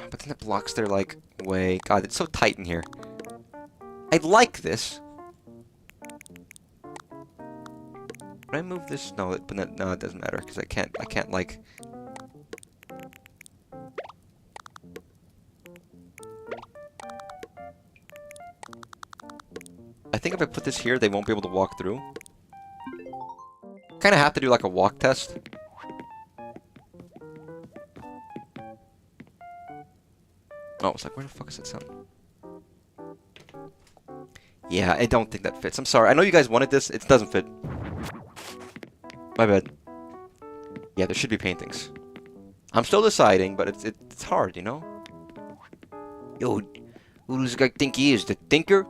But then it blocks their, like, way. God, it's so tight in here. I like this. Can I move this? No, no, it doesn't matter, because I can't, like... I think if I put this here, they won't be able to walk through. Kind of have to do, like, a walk test. Oh, it's like, where the fuck is that sound? Yeah, I don't think that fits. I'm sorry. I know you guys wanted this. It doesn't fit. My bad. Yeah, there should be paintings. I'm still deciding, but it's hard, you know? Yo, who does this guy think he is? The thinker?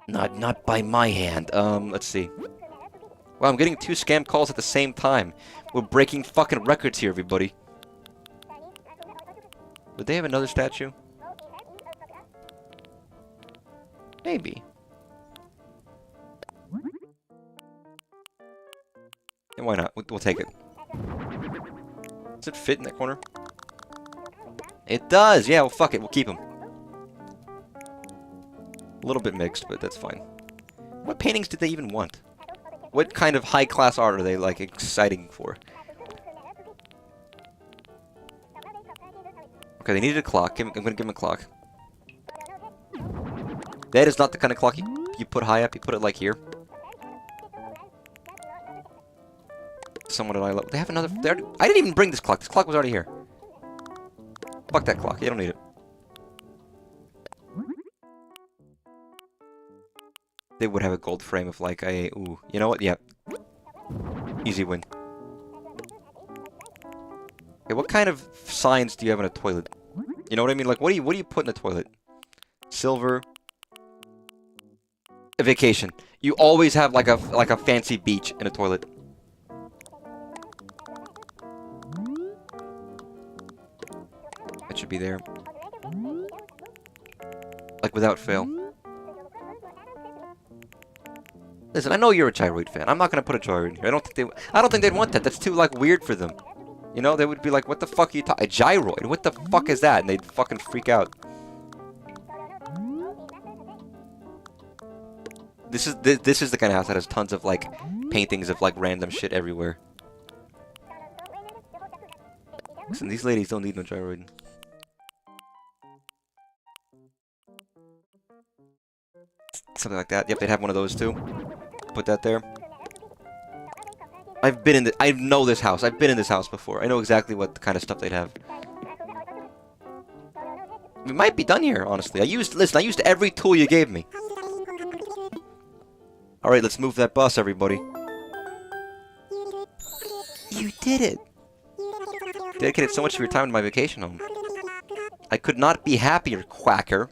Not by my hand. Let's see. Wow, I'm getting 2 scam calls at the same time. We're breaking fucking records here, everybody. Would they have another statue? Maybe. And why not? We'll take it. Does it fit in that corner? It does! Yeah, well, fuck it. We'll keep him. A little bit mixed, but that's fine. What paintings did they even want? What kind of high-class art are they, like, exciting for? Okay, they needed a clock. I'm gonna give them a clock. That is not the kind of clock you put high up. You put it, like, here. Someone at eye level. They have another... I didn't even bring this clock. This clock was already here. Fuck that clock. You don't need it. They would have a gold frame of, like, a... Ooh. You know what? Yeah. Easy win. Okay, what kind of signs do you have in a toilet? You know what I mean? Like, what do you put in a toilet? Silver. A vacation. You always have, like a fancy beach in a toilet. That should be there. Like, without fail. Listen, I know you're a gyroid fan. I'm not gonna put a gyroid in here. I don't think they'd want that. That's too, like, weird for them. You know, they would be like, what the fuck are you talking? A gyroid? What the fuck is that? And they'd fucking freak out. This is the kind of house that has tons of, like, paintings of, like, random shit everywhere. Listen, these ladies don't need no gyroid. Something like that. Yep, they'd have one of those too. Put that there. I know this house. I've been in this house before. I know exactly what kind of stuff they'd have. We might be done here, honestly. Listen, I used every tool you gave me. Alright, let's move that bus, everybody. You did it! Dedicated so much of your time to my vacation home. I could not be happier, quacker.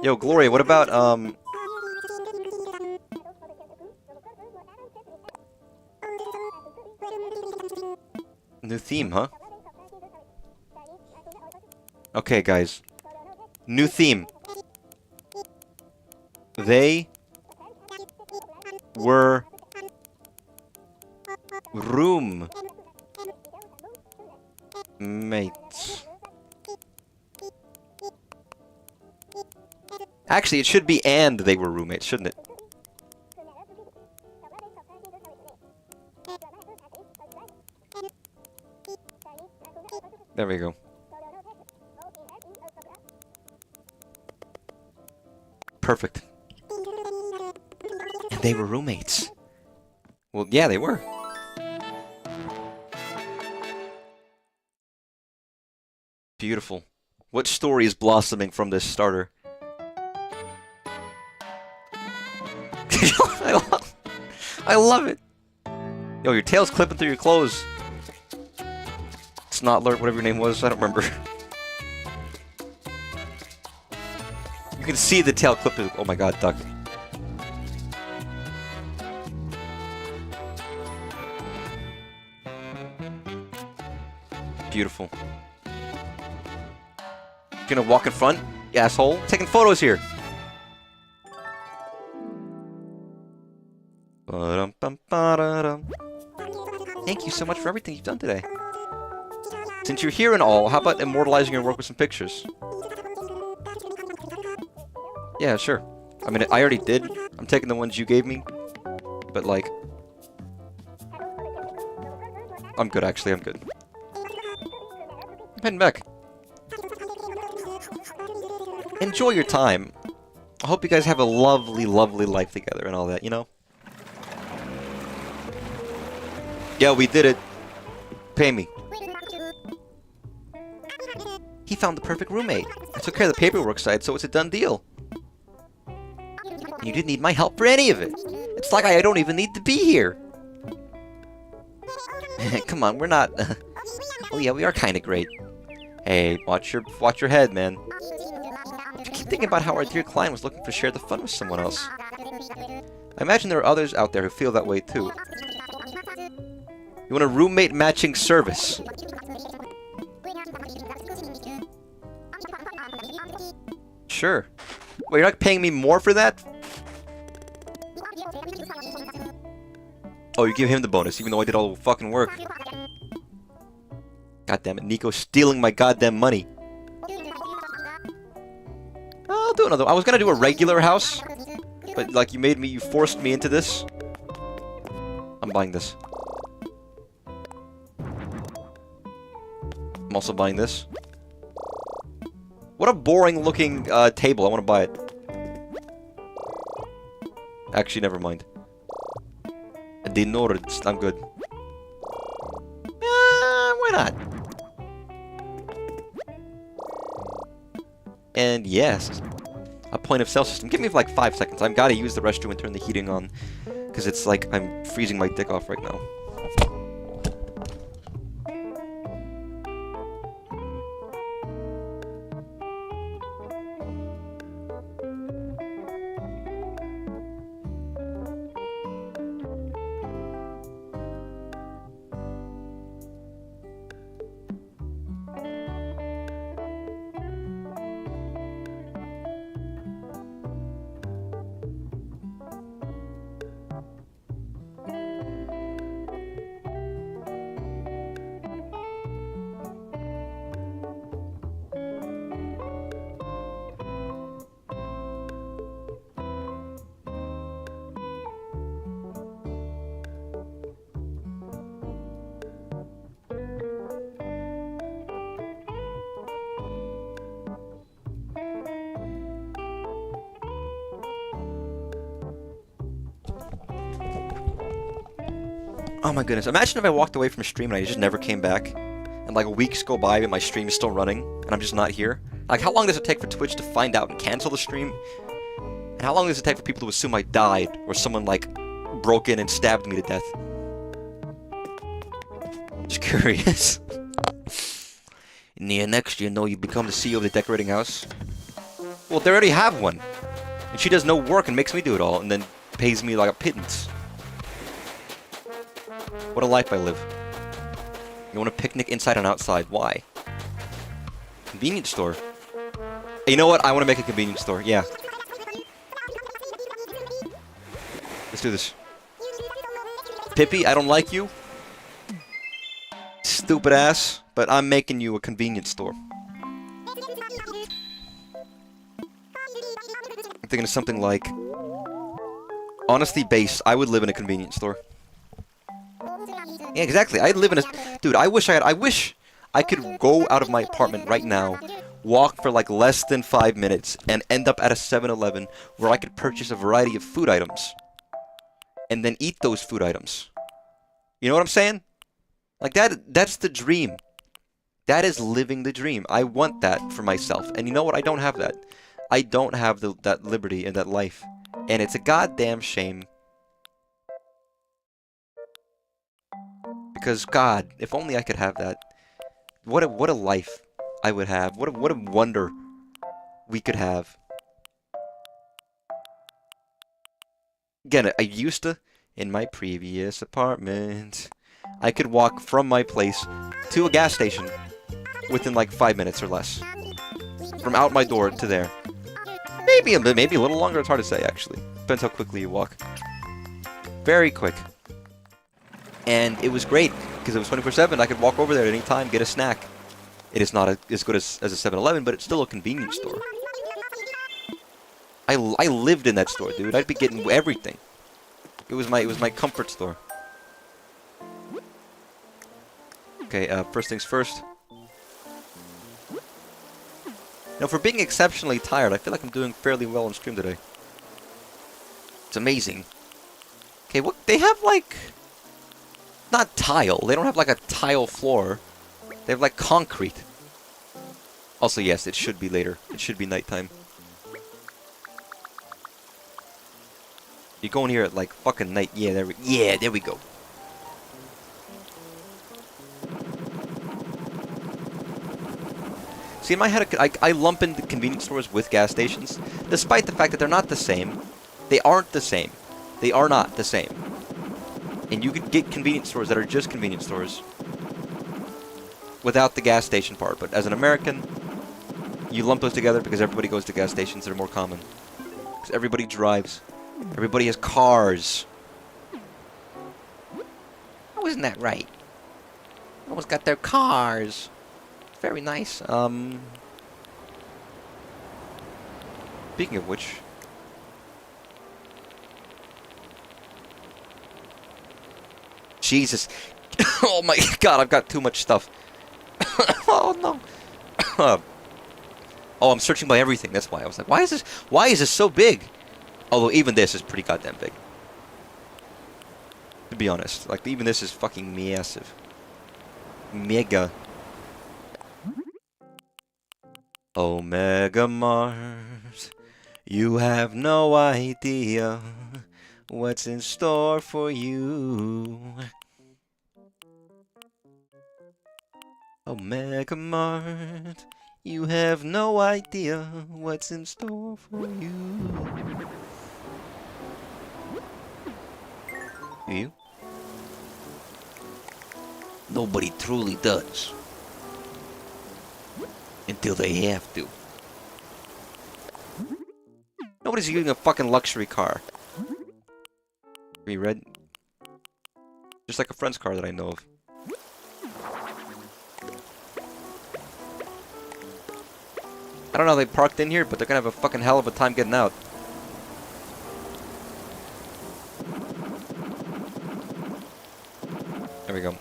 Yo, Gloria, what about, new theme, huh? Okay, guys. New theme. They were Room. Mates. Actually, it should be and they were roommates, shouldn't it? There we go. Perfect. And they were roommates. Well, yeah, they were. Beautiful. What story is blossoming from this starter? I love it. Yo, your tail's clipping through your clothes. Snotler, whatever your name was, I don't remember. You can see the tail clip through. Oh my god, duck. Beautiful. Gonna walk in front, you asshole. Taking photos here. Thank you so much for everything you've done today. Since you're here and all, how about immortalizing your work with some pictures? Yeah, sure. I mean, I already did. I'm taking the ones you gave me. But, like... I'm good, actually. I'm good. I'm heading back. Enjoy your time. I hope you guys have a lovely, lovely life together and all that, you know? Yeah, we did it. Pay me. He found the perfect roommate. I took care of the paperwork side, so it's a done deal. And you didn't need my help for any of it. It's like I don't even need to be here. Come on, we're not... oh yeah, we are kind of great. Hey, watch your head, man. I keep thinking about how our dear client was looking to share the fun with someone else. I imagine there are others out there who feel that way too. You want a roommate matching service? Sure. Wait, you're not paying me more for that? Oh, you give him the bonus, even though I did all the fucking work. God damn it, Nico's stealing my goddamn money. I'll do another. I was gonna do a regular house, but like you forced me into this. I'm buying this. I'm also buying this. What a boring looking table. I want to buy it. Actually, never mind. The Nords. I'm good. Why not? And yes, a point of sale system. Give me like 5 seconds. I've got to use the restroom and turn the heating on, because it's like I'm freezing my dick off right now. Oh my goodness, imagine if I walked away from a stream and I just never came back. And like weeks go by and my stream is still running, and I'm just not here. Like, how long does it take for Twitch to find out and cancel the stream? And how long does it take for people to assume I died, or someone like broke in and stabbed me to death? Just curious. Next you know you become the CEO of the decorating house. Well, they already have one. And she does no work and makes me do it all, and then pays me like a pittance. What a life I live. You want a picnic inside and outside. Why? Convenience store. Hey, you know what? I want to make a convenience store. Yeah. Let's do this. Pippi, I don't like you. stupid ass, but I'm making you a convenience store. I'm thinking of something like... Honesty based, I would live in a convenience store. Yeah, exactly. I'd live in a... Dude, I wish I could go out of my apartment right now, walk for like less than 5 minutes, and end up at a 7-Eleven where I could purchase a variety of food items. And then eat those food items. You know what I'm saying? Like, that's the dream. That is living the dream. I want that for myself. And you know what? I don't have that. I don't have that liberty and that life. And it's a goddamn shame. Because, God, if only I could have that. What a life I would have. What a wonder we could have. Again, I used to, in my previous apartment, I could walk from my place to a gas station within like 5 minutes or less. From out my door to there. Maybe a little longer, it's hard to say actually. Depends how quickly you walk. Very quick. And it was great, because it was 24/7, I could walk over there at any time, get a snack. It is not as good as a 7-Eleven, but it's still a convenience store. I lived in that store, dude. I'd be getting everything. It was my comfort store. Okay, first things first. Now, for being exceptionally tired, I feel like I'm doing fairly well on stream today. It's amazing. Okay, what they have like... Not tile. They don't have like a tile floor. They have like concrete. Also, yes, it should be later. It should be nighttime. You go in here at like fucking night. Yeah, there we go. See, in my head, I lump in the convenience stores with gas stations, despite the fact that they're not the same. They aren't the same. They are not the same. And you could get convenience stores that are just convenience stores without the gas station part. But as an American, you lump those together because everybody goes to gas stations that are more common. Because everybody drives. Everybody has cars. Oh, isn't that right? Everyone's got their cars. Very nice. Speaking of which... Jesus. Oh my god, I've got too much stuff. Oh no. Oh, I'm searching by everything. That's why I was like, why is this so big? Although even this is pretty goddamn big. To be honest, like even this is fucking massive. Mega. Omega Mars, you have no idea what's in store for you. Omega Mart, you have no idea what's in store for you. Do you? Nobody truly does. Until they have to. Nobody's using a fucking luxury car. Are you red? Just like a friend's car that I know of. I don't know how they parked in here, but they're gonna have a fucking hell of a time getting out. There we go.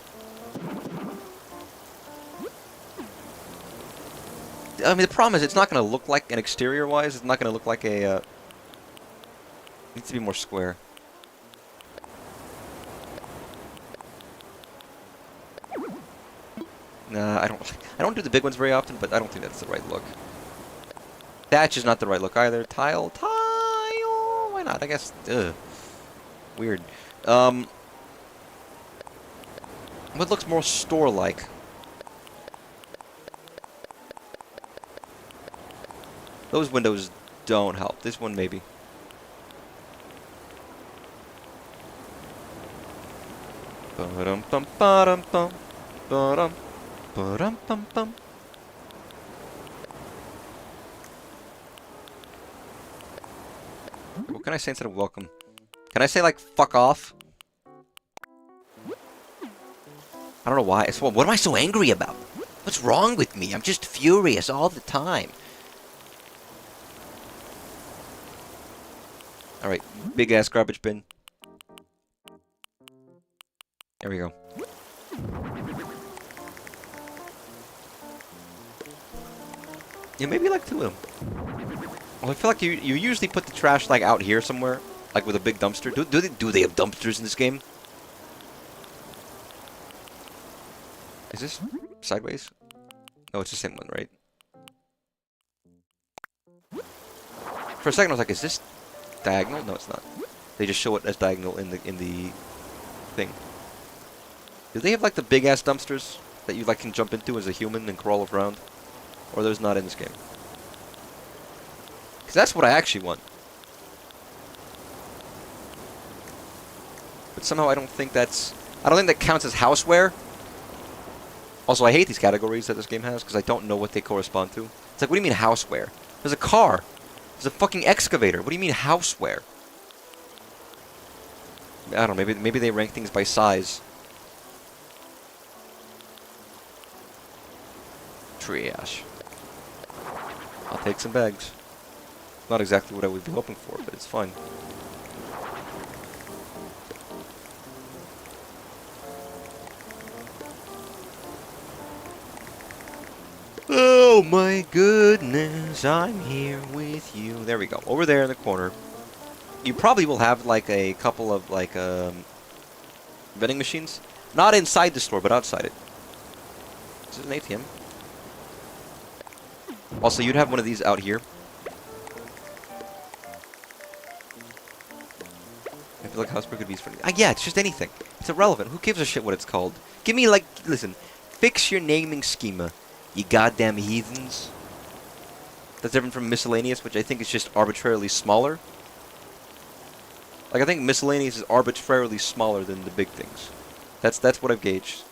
I mean, the problem is it's not gonna look like, an exterior-wise, it's not gonna look like a, it needs to be more square. Nah, I don't do the big ones very often, but I don't think that's the right look. Thatch is not the right look either. Tile, why not? I guess, weird. What looks more store-like? Those windows don't help. This one maybe. Ba-dum bum ba-dum bum ba-dum ba-dum bum bum. What can I say instead of welcome? Can I say like fuck off? I don't know why. What am I so angry about? What's wrong with me? I'm just furious all the time. Alright, big ass garbage bin. There we go. Yeah, maybe like 2 of them. Well, I feel like you usually put the trash like out here somewhere, like with a big dumpster. Do they have dumpsters in this game? Is this sideways? No, it's the same one, right? For a second, I was like, "Is this diagonal?" No, it's not. They just show it as diagonal in the thing. Do they have like the big ass dumpsters that you like can jump into as a human and crawl around? Or those not in this game? Because that's what I actually want. But somehow I don't think that's... I don't think that counts as houseware. Also, I hate these categories that this game has because I don't know what they correspond to. It's like, what do you mean houseware? There's a car. There's a fucking excavator. What do you mean houseware? I don't know. Maybe they rank things by size. Triage. I'll take some bags. Not exactly what I would be hoping for, but it's fine. Oh my goodness, I'm here with you. There we go. Over there in the corner. You probably will have like a couple of like vending machines. Not inside the store, but outside it. This is an ATM. Also, you'd have one of these out here. I feel like Housebreak could be used for... yeah, it's just anything. It's irrelevant. Who gives a shit what it's called? Give me, like... Listen. Fix your naming schema, you goddamn heathens. That's different from miscellaneous, which I think is just arbitrarily smaller. Like, I think miscellaneous is arbitrarily smaller than the big things. That's what I've gauged.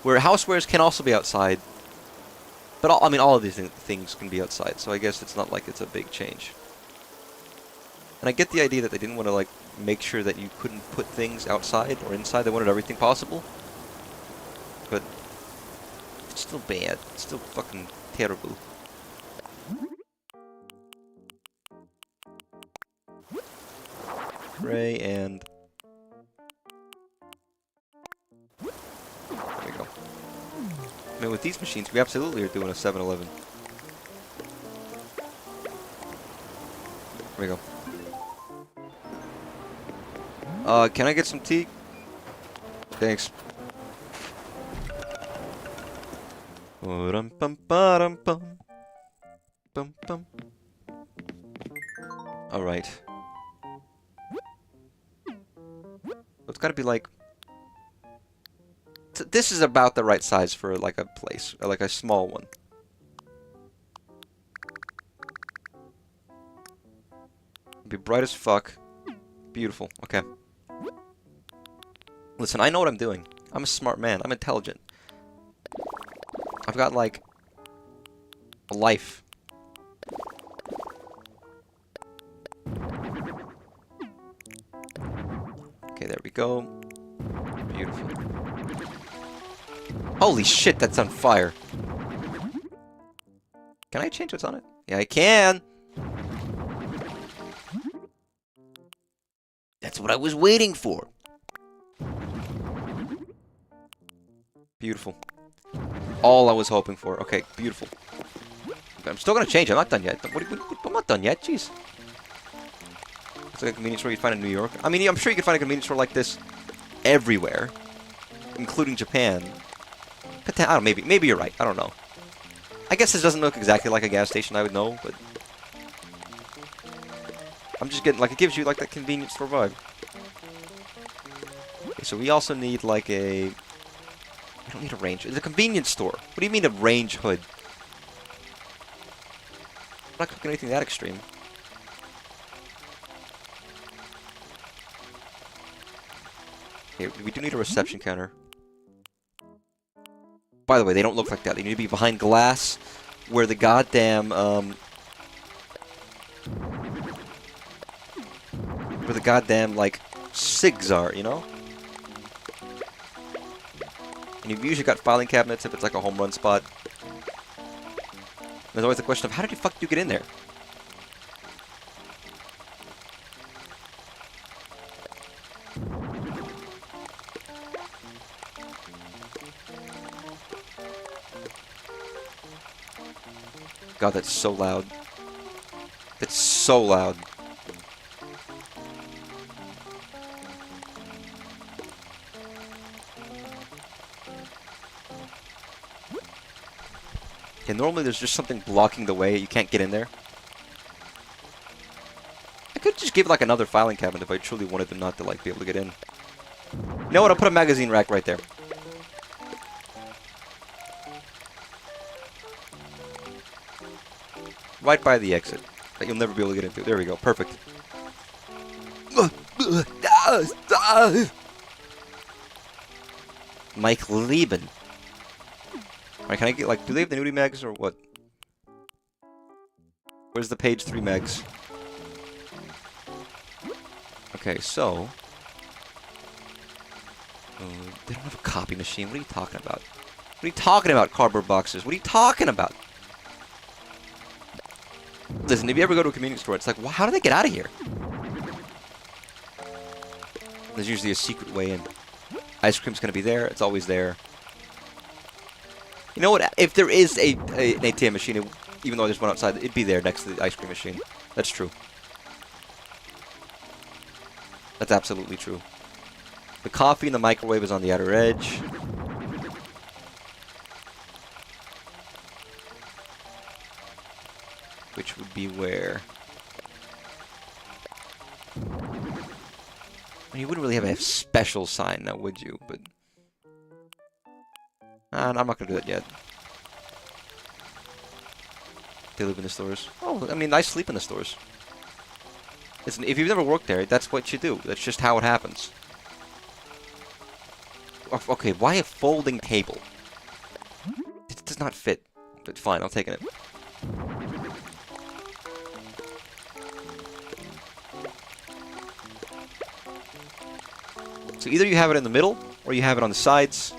Where housewares can also be outside. But, I mean, all of these things can be outside, so I guess it's not like it's a big change. And I get the idea that they didn't want to, like, make sure that you couldn't put things outside or inside. They wanted everything possible. But it's still bad. It's still fucking terrible. Gray and... There we go. I mean, with these machines, we absolutely are doing a 7-Eleven. There we go. Can I get some tea? Thanks. Alright. It's gotta be like... This is about the right size for like a place, or like a small one. Be bright as fuck. Beautiful. Okay. Listen, I know what I'm doing. I'm a smart man. I'm intelligent. I've got, like, a life. Okay, there we go. Beautiful. Holy shit, that's on fire. Can I change what's on it? Yeah, I can. That's what I was waiting for. Beautiful. All I was hoping for. Okay, beautiful. I'm still gonna change. I'm not done yet. I'm not done yet. Jeez. It's like a convenience store you'd find in New York. I mean, I'm sure you could find a convenience store like this everywhere, including Japan. I don't know, maybe you're right. I don't know. I guess this doesn't look exactly like a gas station. I would know, but I'm just getting like it gives you like that convenience store vibe. Okay, so we also need like a. I don't need a range. It's a convenience store. What do you mean a range hood? I'm not cooking anything that extreme. Okay, we do need a reception counter. By the way, they don't look like that. They need to be behind glass, where the goddamn, like, SIGs are, you know? And you've usually got filing cabinets if it's like a home run spot. There's always the question of how did you fuck you get in there? God, that's so loud. It's so loud. Yeah, normally there's just something blocking the way. You can't get in there. I could just give like another filing cabinet if I truly wanted them not to like be able to get in. You know what? I'll put a magazine rack right there. Right by the exit. That you'll never be able to get into. There we go. Perfect. Mike Lieben. Alright, can I get, like, do they have the nudie mags or what? Where's the page 3 mags? Okay, so... they don't have a copy machine. What are you talking about? What are you talking about, cardboard boxes? What are you talking about? Listen, if you ever go to a convenience store, it's like, how do they get out of here? There's usually a secret way in. Ice cream's gonna be there. It's always there. You know what? If there is an ATM machine, even though there's one outside, it'd be there next to the ice cream machine. That's true. That's absolutely true. The coffee in the microwave is on the outer edge. Which would be where? I mean, you wouldn't really have a special sign now, would you? But I'm not gonna do that yet. They live in the stores. Oh, I mean, I sleep in the stores. Listen, if you've never worked there, that's what you do. That's just how it happens. Okay, why a folding table? It does not fit. But fine, I'll take it. So either you have it in the middle, or you have it on the sides.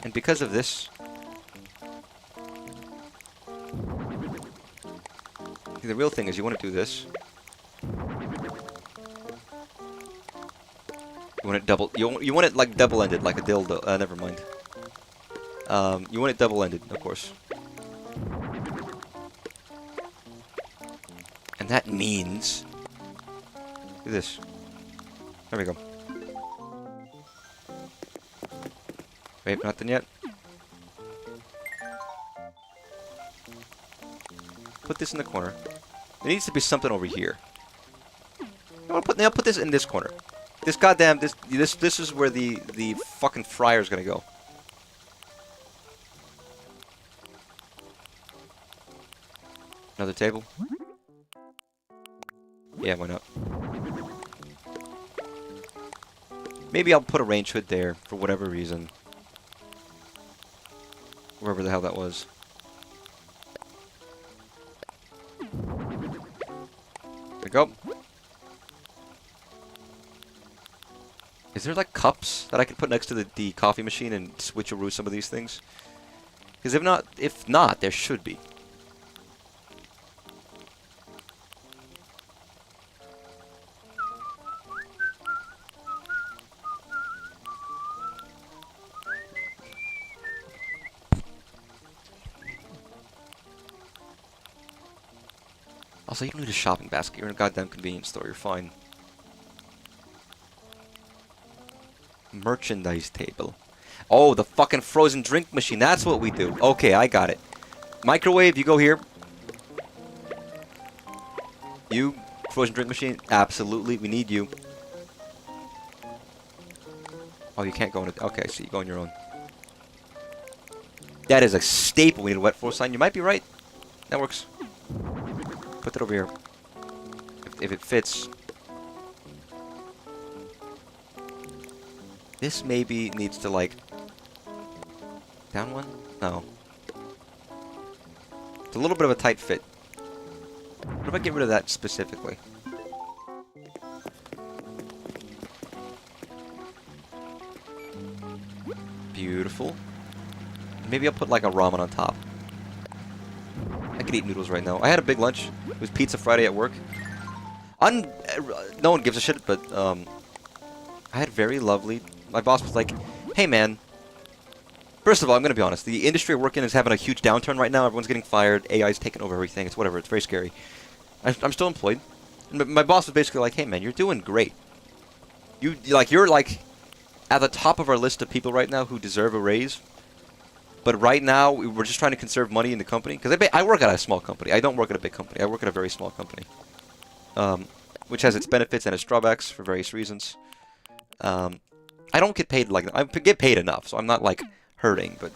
And because of this... the real thing is you want to do this. You want it double... You want it like double-ended, like a dildo. Never mind. You want it double-ended, of course. And that means... do this. There we go. Wait, not done yet. Put this in the corner. There needs to be something over here. I'll put this in this corner. This goddamn this is where the fucking fryer's gonna go. Another table? Yeah, why not? Maybe I'll put a range hood there for whatever reason. Wherever the hell that was. There we go. Is there like cups that I can put next to the coffee machine and switcheroo some of these things? Because if not, there should be. Also, you don't need a shopping basket. You're in a goddamn convenience store. You're fine. Merchandise table. Oh, the fucking frozen drink machine. That's what we do. Okay, I got it. Microwave, you go here. You, frozen drink machine. Absolutely, we need you. Oh, you can't go in it. Okay, so you go on your own. That is a staple. We need a wet floor sign. You might be right. That works. Put that over here. If it fits. This maybe needs to, like... down one? No. It's a little bit of a tight fit. What if I get rid of that specifically? Beautiful. Maybe I'll put like a ramen on top. I could eat noodles right now. I had a big lunch. It was Pizza Friday at work. No one gives a shit, but I had very lovely... My boss was like, hey man, first of all, I'm going to be honest. The industry I work in is having a huge downturn right now. Everyone's getting fired. AI's taking over everything. It's whatever. It's very scary. I'm still employed. And my boss was basically like, hey man, you're doing great. You're like at the top of our list of people right now who deserve a raise. But right now, we're just trying to conserve money in the company. Because I work at a small company. I don't work at a big company. I work at a very small company. Which has its benefits and its drawbacks for various reasons. I don't get paid like... I get paid enough, so I'm not, like, hurting. But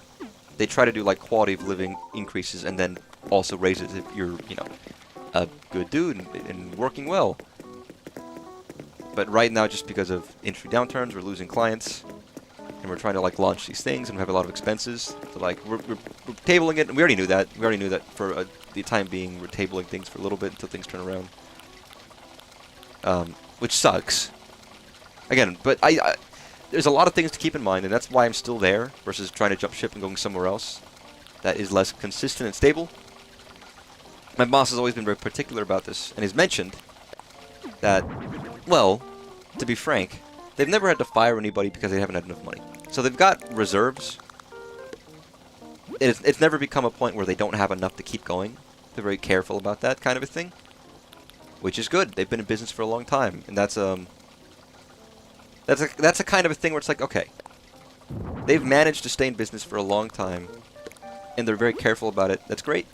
they try to do, like, quality of living increases and then also raises if you're, you know, a good dude and working well. But right now, just because of industry downturns, we're losing clients. And we're trying to, like, launch these things and we have a lot of expenses. So, like, we're tabling it. And we already knew that. We already knew that for the time being. We're tabling things for a little bit until things turn around. Which sucks. Again, but there's a lot of things to keep in mind, and that's why I'm still there versus trying to jump ship and going somewhere else that is less consistent and stable. My boss has always been very particular about this, and he's mentioned that, well, to be frank, they've never had to fire anybody because they haven't had enough money. So they've got reserves. It's never become a point where they don't have enough to keep going. They're very careful about that kind of a thing, which is good. They've been in business for a long time, and that's a kind of a thing where it's like, okay, they've managed to stay in business for a long time, and they're very careful about it. That's great.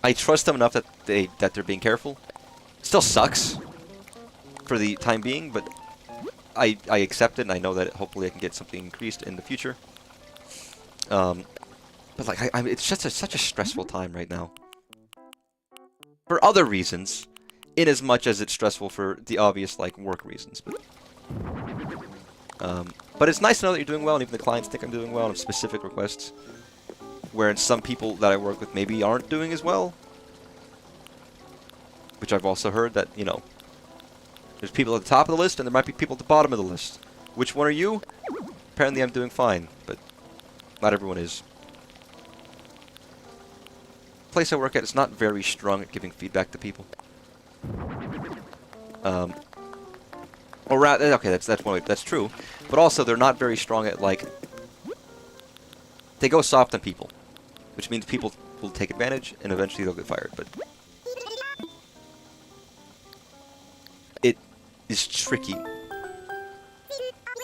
I trust them enough that they're being careful. Still sucks for the time being, but I accept it, and I know that hopefully I can get something increased in the future. But like, it's just such a stressful time right now. For other reasons, in as much as it's stressful for the obvious, like, work reasons. But it's nice to know that you're doing well, and even the clients think I'm doing well on specific requests. Whereas some people that I work with maybe aren't doing as well. Which I've also heard that, you know, there's people at the top of the list, and there might be people at the bottom of the list. Which one are you? Apparently I'm doing fine, but not everyone is. The place I work at is not very strong at giving feedback to people. Or rather, okay, that's one way, that's true. But also, they're not very strong at, like, they go soft on people, which means people will take advantage, and eventually they'll get fired. But it is tricky.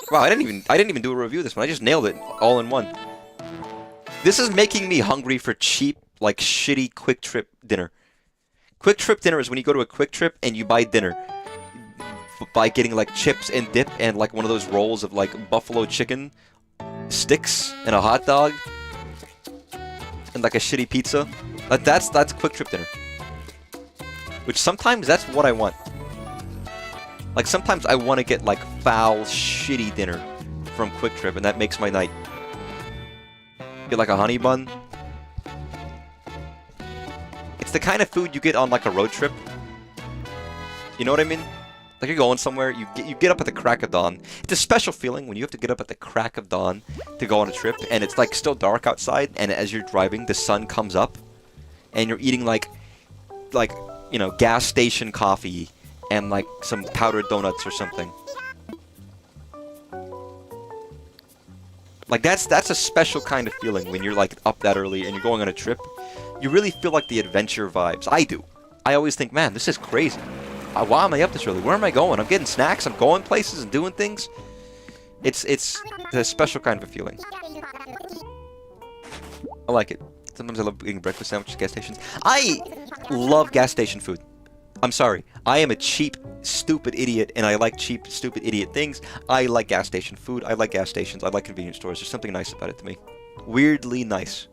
Wow, I didn't even do a review of this one. I just nailed it all in one. This is making me hungry for cheap, like, shitty Quick Trip dinner. Quick Trip dinner is when you go to a Quick Trip and you buy dinner by getting, like, chips and dip and, like, one of those rolls of, like, buffalo chicken sticks and a hot dog and, like, a shitty pizza. That's Quick Trip dinner. Which sometimes that's what I want. Like, sometimes I want to get, like, foul, shitty dinner from Quick Trip, and that makes my night. Get, like, a honey bun. It's the kind of food you get on, like, a road trip. You know what I mean? Like, you're going somewhere, you get up at the crack of dawn. It's a special feeling when you have to get up at the crack of dawn to go on a trip, and it's, like, still dark outside, and as you're driving, the sun comes up, and you're eating, like, you know, gas station coffee, and, like, some powdered donuts or something. Like, that's a special kind of feeling when you're, like, up that early and you're going on a trip. You really feel like the adventure vibes. I do. I always think, man, this is crazy. Why am I up this early? Where am I going? I'm getting snacks, I'm going places and doing things. It's a special kind of a feeling. I like it. Sometimes I love eating breakfast sandwiches at gas stations. I love gas station food. I'm sorry. I am a cheap, stupid idiot, and I like cheap, stupid idiot things. I like gas station food. I like gas stations. I like convenience stores. There's something nice about it to me. Weirdly nice.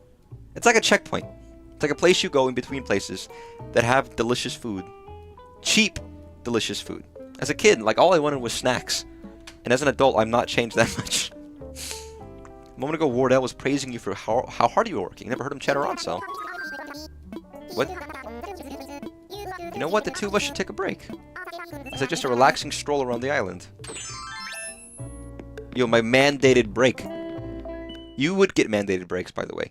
It's like a checkpoint. It's like a place you go in between places that have delicious food. Cheap, delicious food. As a kid, like, all I wanted was snacks. And as an adult, I'm not changed that much. A moment ago, Wardell was praising you for how hard you were working. Never heard him chatter on, so. What? You know what? The two of us should take a break. Is that just a relaxing stroll around the island? Yo, my mandated break. You would get mandated breaks, by the way.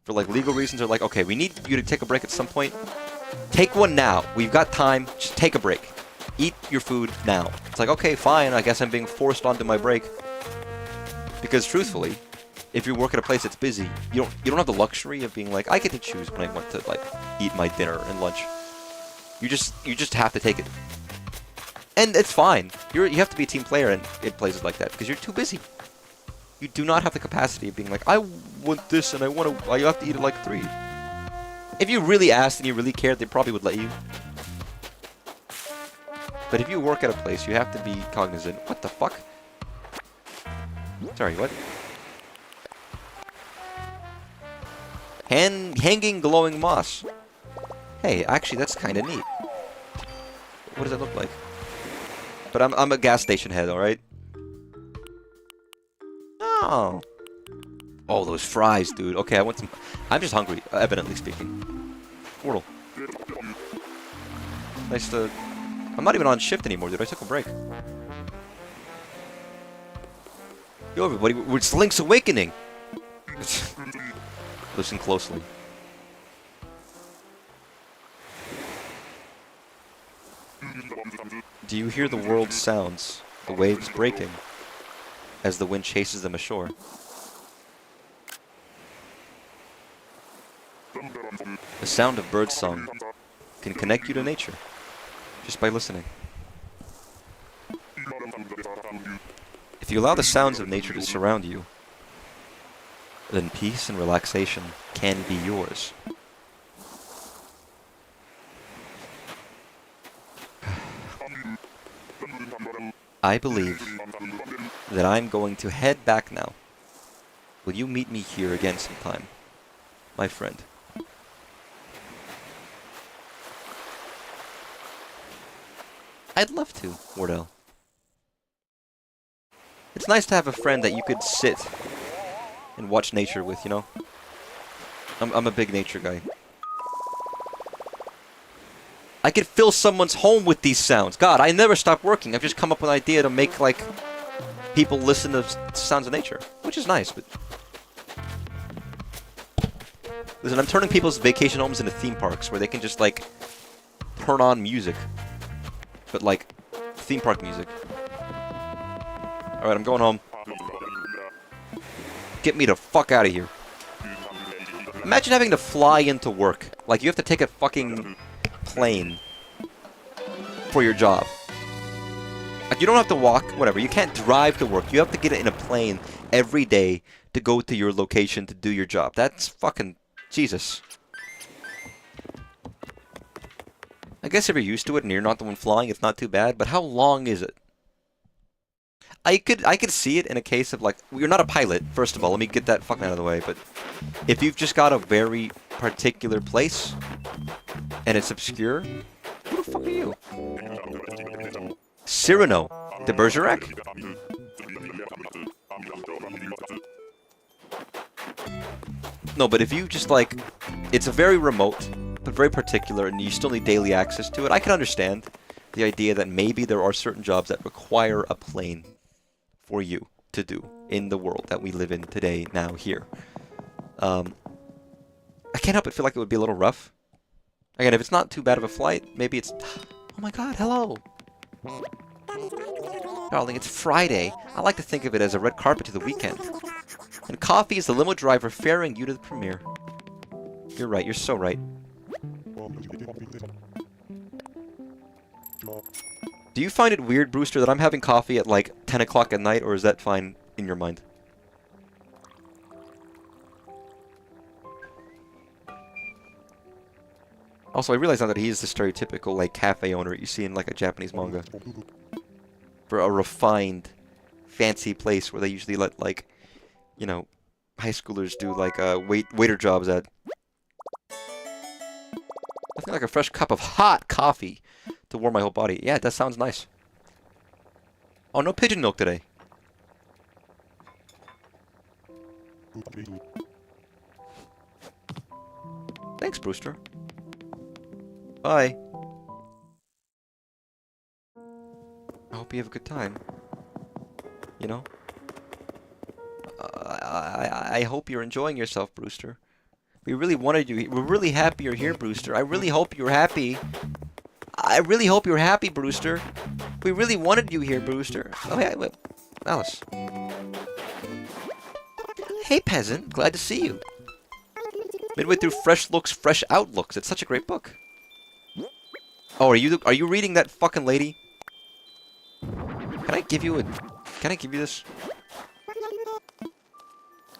For like legal reasons, they're like, okay, we need you to take a break at some point. Take one now. We've got time. Just take a break. Eat your food now. It's like, okay, fine. I guess I'm being forced onto my break. Because truthfully, if you work at a place that's busy, you don't have the luxury of being like, I get to choose when I want to like eat my dinner and lunch. You just have to take it. And it's fine. You have to be a team player in places like that because you're too busy. You do not have the capacity of being like, I want this and I have to eat at like 3. If you really asked and you really cared, they probably would let you. But if you work at a place, you have to be cognizant. What the fuck? Sorry, what? Hanging glowing moss. Hey, actually, that's kind of neat. What does that look like? But I'm a gas station head, alright? Oh. Oh, those fries, dude. Okay, I want some... I'm just hungry, evidently speaking. Wordle. Nice to... I'm not even on shift anymore, dude. I took a break. Yo, everybody, it's Link's Awakening! Listen closely. Do you hear the world's sounds, the waves breaking, as the wind chases them ashore? The sound of birdsong can connect you to nature, just by listening. If you allow the sounds of nature to surround you, then peace and relaxation can be yours. I believe that I'm going to head back now. Will you meet me here again sometime, my friend? I'd love to, Wardell. It's nice to have a friend that you could sit and watch nature with, you know? I'm a big nature guy. I could fill someone's home with these sounds. God, I never stop working. I've just come up with an idea to make, like, people listen to sounds of nature. Which is nice, but... Listen, I'm turning people's vacation homes into theme parks where they can just, like, turn on music. But, like, theme park music. Alright, I'm going home. Get me the fuck out of here. Imagine having to fly into work. Like, you have to take a fucking plane for your job. Like, you don't have to walk, whatever. You can't drive to work. You have to get in a plane every day to go to your location to do your job. That's fucking... Jesus. I guess if you're used to it and you're not the one flying, it's not too bad. But how long is it? I could see it in a case of, like, you're not a pilot, first of all. Let me get that fucking out of the way. But if you've just got a very particular place and it's obscure, who the fuck are you? Cyrano de Bergerac? No, but if you just, like, it's a very remote, but very particular, and you still need daily access to it, I can understand the idea that maybe there are certain jobs that require a plane for you to do in the world that we live in today, now, here. I can't help but feel like it would be a little rough. Again, if it's not too bad of a flight, maybe it's... Oh my god, hello! Darling, it's Friday. I like to think of it as a red carpet to the weekend. And coffee is the limo driver ferrying you to the premiere. You're right, you're so right. Do you find it weird, Brewster, that I'm having coffee at like 10 o'clock at night, or is that fine in your mind? Also, I realize now that he is the stereotypical, like, cafe owner you see in, like, a Japanese manga. For a refined, fancy place where they usually let, like, you know, high schoolers do, like, waiter jobs at. Nothing like a fresh cup of hot coffee to warm my whole body. Yeah, that sounds nice. Oh, no pigeon milk today. Thanks, Brewster. Bye. I hope you have a good time. You know? I hope you're enjoying yourself, Brewster. We really wanted you. We're really happy you're here, Brewster. I really hope you're happy. I really hope you're happy, Brewster. We really wanted you here, Brewster. Oh, hey, wait. Alice. Hey, peasant. Glad to see you. Midway through Fresh Looks, Fresh Outlooks. It's such a great book. Oh, are you reading that fucking lady? Can I give you this?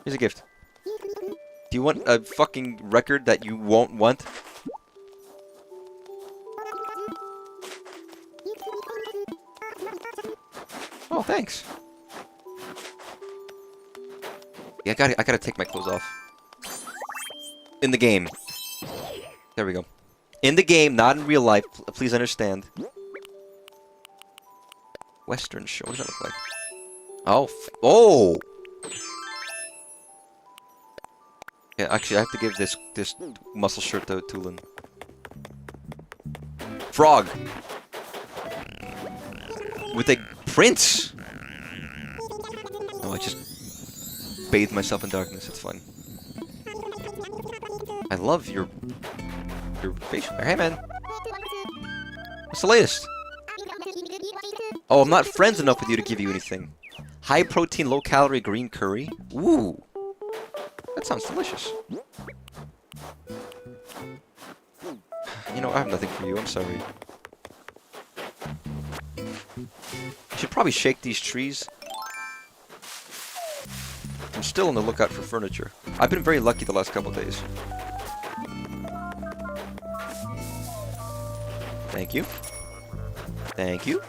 Here's a gift. Do you want a fucking record that you won't want? Oh, thanks. Yeah, I gotta take my clothes off. In the game. There we go. In the game, not in real life. Please understand. Western show. What does that look like? Oh. Oh! Yeah, actually, I have to give this muscle shirt to Tulin. Frog! With a prince! Oh, I just bathed myself in darkness. It's fun. I love your facial hair. Hey, man. What's the latest? Oh, I'm not friends enough with you to give you anything. High protein, low calorie green curry. Ooh. That sounds delicious. You know, I have nothing for you. I'm sorry. I should probably shake these trees. I'm still on the lookout for furniture. I've been very lucky the last couple days. Thank you. Thank you.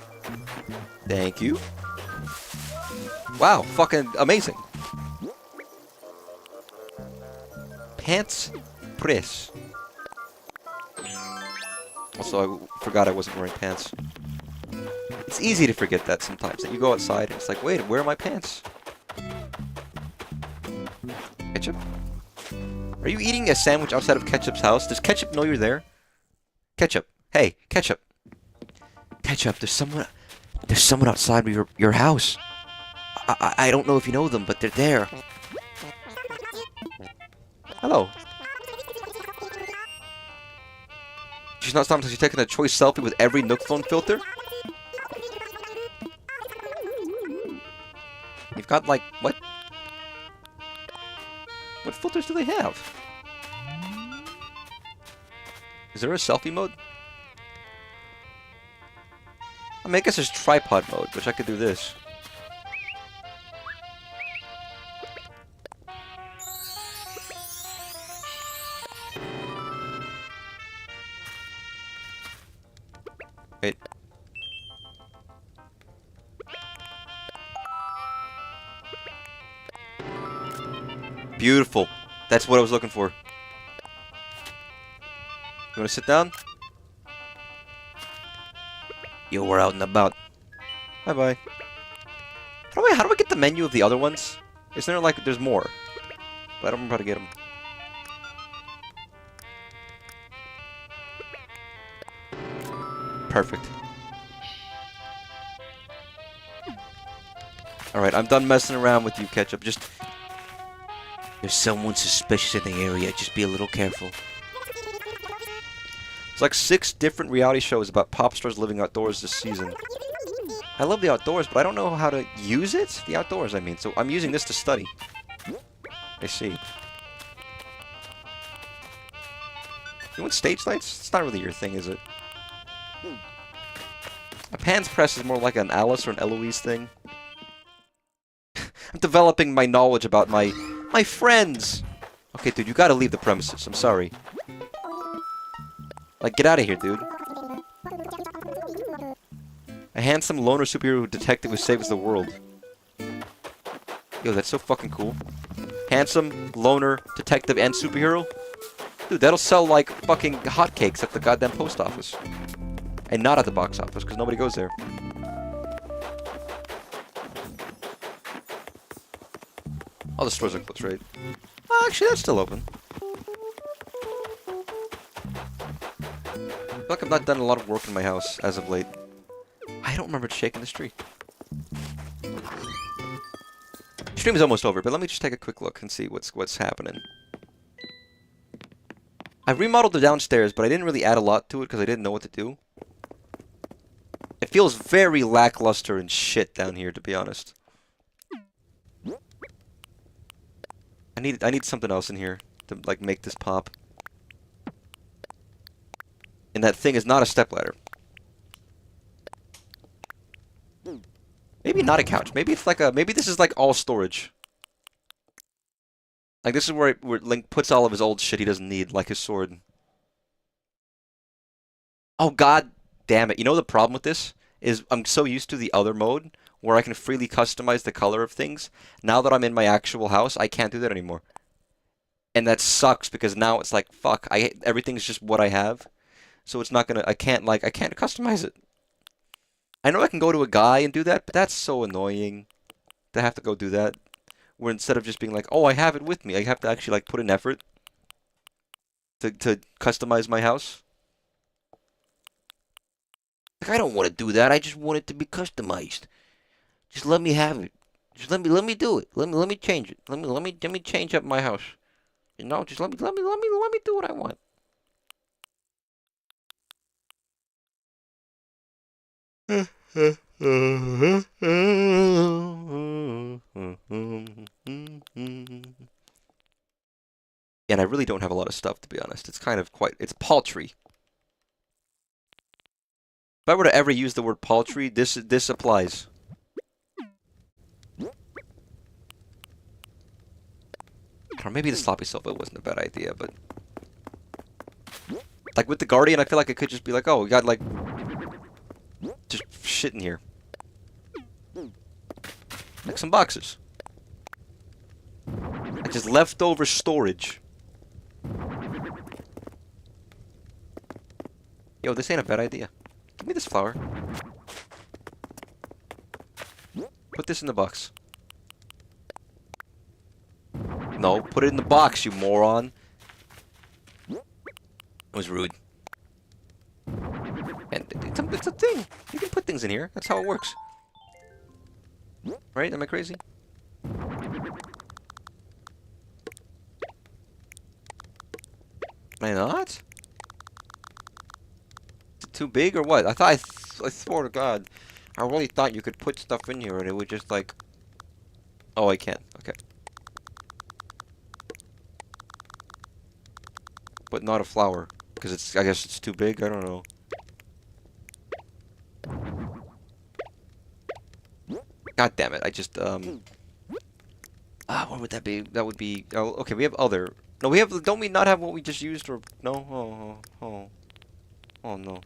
Thank you. Wow, fucking amazing. Pants press. Also, I forgot I wasn't wearing pants. It's easy to forget that sometimes. That you go outside and it's like, wait, where are my pants? Ketchup? Are you eating a sandwich outside of Ketchup's house? Does Ketchup know you're there? Ketchup. Hey, Ketchup. Ketchup, there's someone outside of your house. I don't know if you know them, but they're there. Hello. She's not stopping until she's taking a choice selfie with every Nook phone filter? You've got, like, what? What filters do they have? Is there a selfie mode? I mean, I guess there's tripod mode, which I could do this. Wait. Beautiful. That's what I was looking for. You want to sit down? You were out and about. Bye-bye. How do I get the menu of the other ones? Isn't there like, there's more. But I don't remember how to get them. Perfect. Alright, I'm done messing around with you, Ketchup. Just... There's someone suspicious in the area. Just be a little careful. It's like 6 different reality shows about pop stars living outdoors this season. I love the outdoors, but I don't know how to use it. The outdoors, I mean. So I'm using this to study. I see. You want stage lights? It's not really your thing, is it? A pans press is more like an Alice or an Eloise thing. I'm developing my knowledge about my friends! Okay, dude, you gotta leave the premises. I'm sorry. Like, get out of here, dude. A handsome loner superhero detective who saves the world. Yo, that's so fucking cool. Handsome, loner, detective, and superhero? Dude, that'll sell like fucking hotcakes at the goddamn post office. And not at the box office, because nobody goes there. All the stores are closed, right? Oh, actually, that's still open. I feel like I've not done a lot of work in my house as of late. I don't remember shaking this tree. stream is almost over, but let me just take a quick look and see what's happening. I remodeled the downstairs, but I didn't really add a lot to it because I didn't know what to do. It feels very lackluster and shit down here, to be honest. I need something else in here to like make this pop. And that thing is not a stepladder. Maybe not a couch. Maybe it's like a. Maybe this is like all storage. Like this is where Link puts all of his old shit he doesn't need, like his sword. Oh god damn it! You know the problem with this is I'm so used to the other mode where I can freely customize the color of things. Now that I'm in my actual house, I can't do that anymore. And that sucks because now it's like fuck. Everything's just what I have, so it's not gonna. I can't customize it. I know I can go to a guy and do that, but that's so annoying to have to go do that. Where instead of just being like, oh, I have it with me, I have to actually like put in effort to customize my house. Like I don't want to do that. I just want it to be customized. Just let me have it. Just let me do it. Let me change it. Let me change up my house. You know, just let me do what I want. And I really don't have a lot of stuff, to be honest. It's kind of it's paltry. If I were to ever use the word paltry, this applies. Or maybe the sloppy sofa wasn't a bad idea, but like with the Guardian, I feel like it could just be like, oh, we got like just shit in here. Like some boxes. Like just leftover storage. Yo, this ain't a bad idea. Give me this flower. Put this in the box. No, put it in the box, you moron. It was rude. And it's a thing. You can put things in here. That's how it works. Right? Am I crazy? Am I not? Is it too big or what? I swear to God, I really thought you could put stuff in here and it would just like... Oh, I can't. Okay. But not a flower. Because I guess it's too big? I don't know. God damn it, I just, what would that be? That would be, oh, okay, we have other, no, we have, don't we not have what we just used, or, no, oh, no.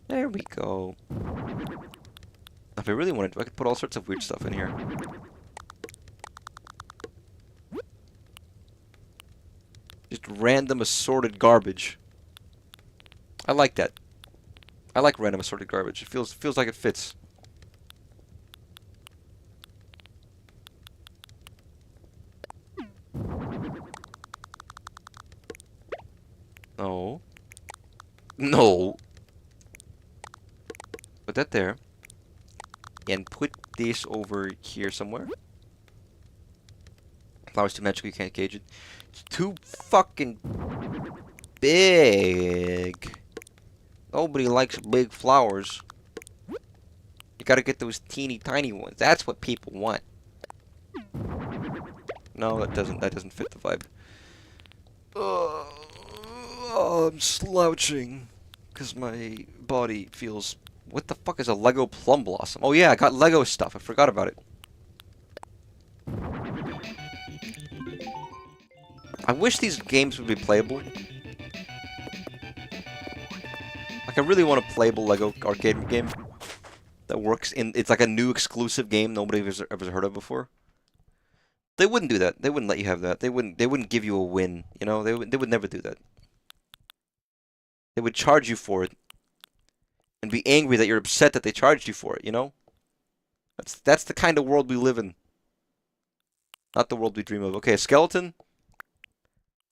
There we go. If I really wanted to, I could put all sorts of weird stuff in here. Just random assorted garbage. I like that. I like random assorted garbage. It feels like it fits. No. No. Put that there. And put this over here somewhere. Flower's too magical, you can't gauge it. It's too fucking big. Nobody likes big flowers. You gotta get those teeny tiny ones. That's what people want. No, that doesn't fit the vibe. Oh, I'm slouching because my body feels... What the fuck is a Lego plum blossom? Oh yeah, I got Lego stuff. I forgot about it. I wish these games would be playable. Like, I really want a playable Lego arcade game that works in... It's like a new exclusive game nobody has ever heard of before. They wouldn't do that. They wouldn't let you have that. They wouldn't give you a win. You know, they would never do that. They would charge you for it. And be angry that you're upset that they charged you for it, you know? That's the kind of world we live in. Not the world we dream of. Okay, a skeleton?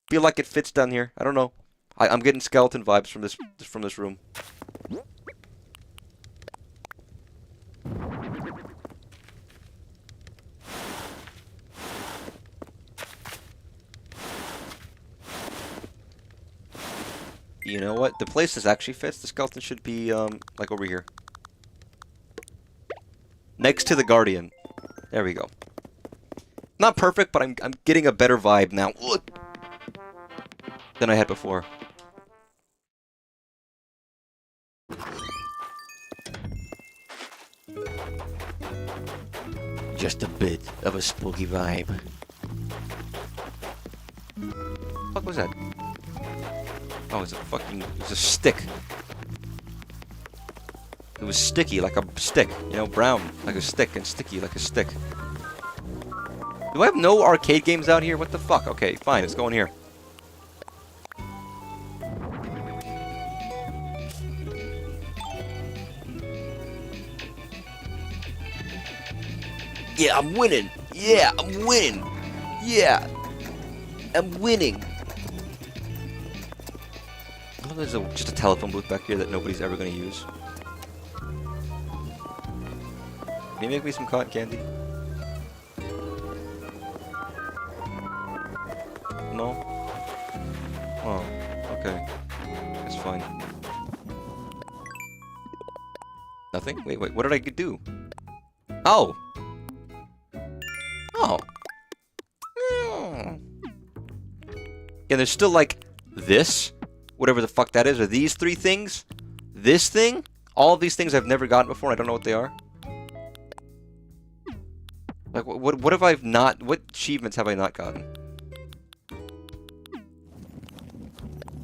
Feel like it fits down here. I don't know. I'm getting skeleton vibes from this room. You know what? The place this actually fits. The skeleton should be, like over here. Next to the Guardian. There we go. Not perfect, but I'm getting a better vibe now. Than I had before. Just a bit of a spooky vibe. What the fuck was that? Oh, it's a stick. It was sticky like a stick, you know, brown like a stick and sticky like a stick. Do I have no arcade games out here? What the fuck? Okay, fine, let's go in here. Yeah, I'm winning. Yeah, I'm winning. Yeah, I'm winning. Oh, there's just a telephone booth back here that nobody's ever gonna use. Can you make me some cotton candy? No? Oh, okay. That's fine. Nothing? Wait, what did I do? Oh! Oh! Yeah, there's still like this, whatever the fuck that is, or these three things, this thing, all of these things I've never gotten before, and I don't know what they are. Like, what have I not, what achievements have I not gotten?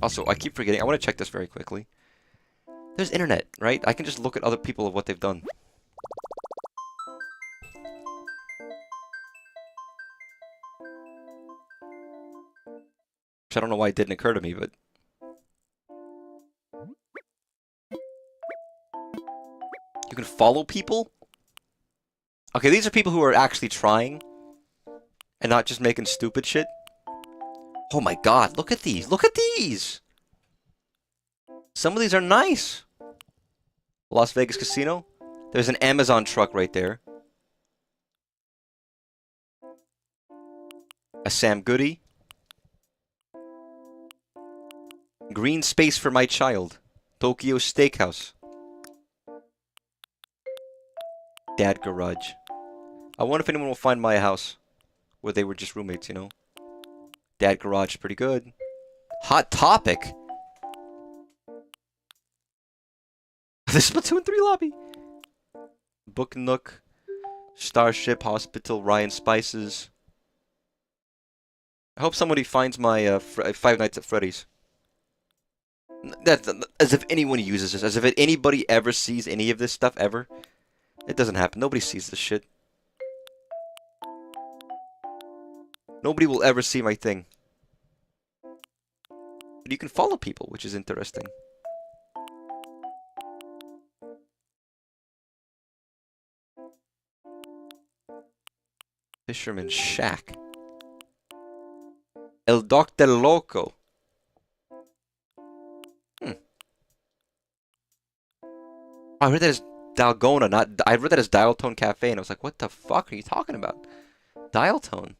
Also, I keep forgetting, I want to check this very quickly. There's internet, right? I can just look at other people of what they've done. I don't know why it didn't occur to me, but... You can follow people? Okay, these are people who are actually trying. And not just making stupid shit. Oh my god, look at these! Look at these! Some of these are nice! Las Vegas Casino. There's an Amazon truck right there. A Sam Goody. Green space for my child. Tokyo Steakhouse. Dad Garage. I wonder if anyone will find my house. Where they were just roommates, you know. Dad Garage, pretty good. Hot Topic. The Splatoon 3 lobby. Book Nook. Starship Hospital. Ryan Spices. I hope somebody finds my Five Nights at Freddy's. That's as if anyone uses this. As if anybody ever sees any of this stuff ever. It doesn't happen. Nobody sees this shit. Nobody will ever see my thing. But you can follow people, which is interesting. Fisherman's Shack. El Doctor Loco. I read that as Dalgona, not... I read that as Dial Tone Cafe, and I was like, what the fuck are you talking about? Dial Tone.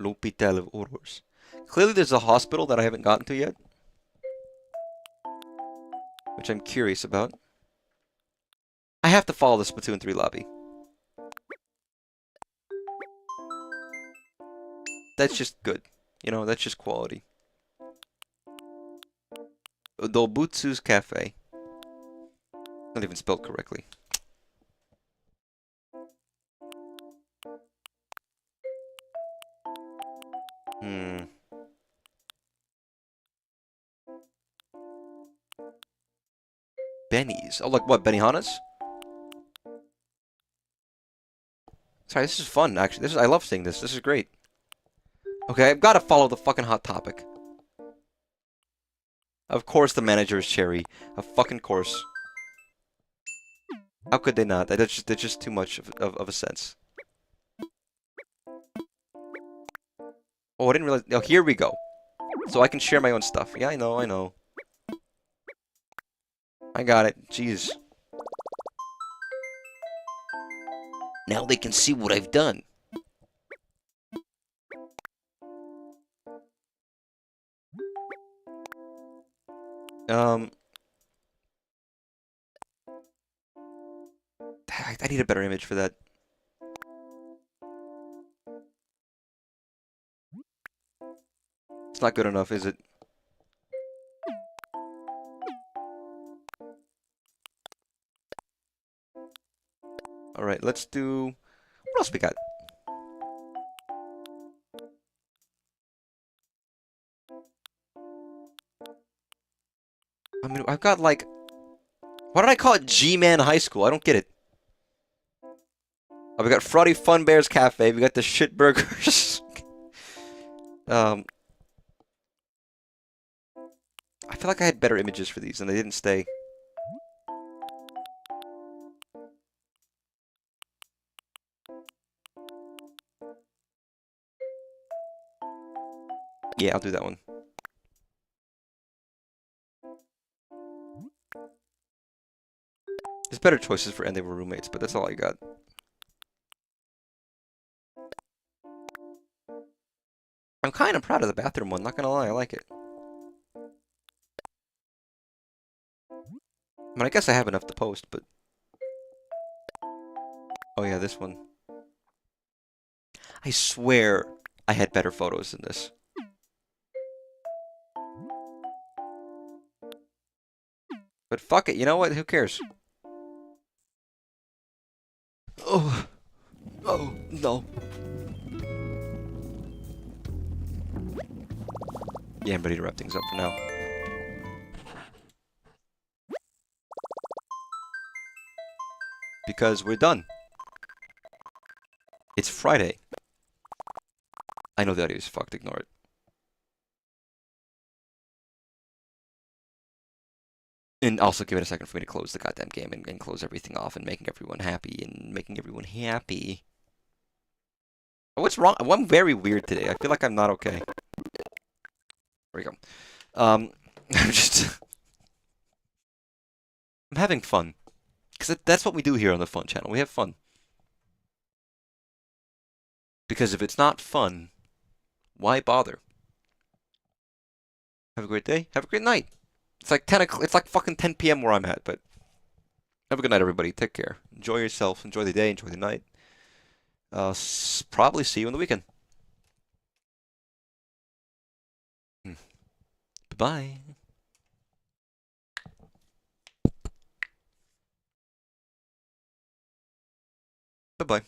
L'Hôpital of Horrors. Clearly there's a hospital that I haven't gotten to yet. Which I'm curious about. I have to follow the Splatoon 3 lobby. That's just good. You know, that's just quality. Dobutsu's Cafe. Not even spelled correctly. Benny's. Oh, like what? Benihana's? Sorry, this is fun, actually. I love seeing this. This is great. Okay, I've got to follow the fucking Hot Topic. Of course the manager is Cherry. Of fucking course. How could they not? That's just too much of a sense. Oh, I didn't realize... Oh, here we go. So I can share my own stuff. Yeah, I know. I got it. Jeez. Now they can see what I've done. Um, I need a better image for that. It's not good enough, is it? Alright, let's do... What else we got? I mean, I've got like... Why did I call it G-Man High School? I don't get it. Oh, we got Frotty Fun Bears Cafe. We got the shit burgers. I feel like I had better images for these, and they didn't stay. Yeah, I'll do that one. There's better choices for And They Were Roommates, but that's all I got. I'm kind of proud of the bathroom one, not gonna lie, I like it. I mean, I guess I have enough to post, but... Oh yeah, this one. I swear I had better photos than this. But fuck it, you know what? Who cares? Oh. Oh, no. Yeah, I'm ready to wrap things up for now. Because we're done. It's Friday. I know the audio is fucked, ignore it. And also give it a second for me to close the goddamn game and close everything off and making everyone happy and making everyone happy. What's wrong? I'm very weird today. I feel like I'm not okay. There we go. I'm just... I'm having fun. Because that's what we do here on the Fun Channel. We have fun. Because if it's not fun, why bother? Have a great day. Have a great night. It's like 10 o'clock. It's like fucking 10 p.m. where I'm at, but have a good night, everybody. Take care. Enjoy yourself. Enjoy the day. Enjoy the night. Probably see you on the weekend. Bye-bye. Bye-bye.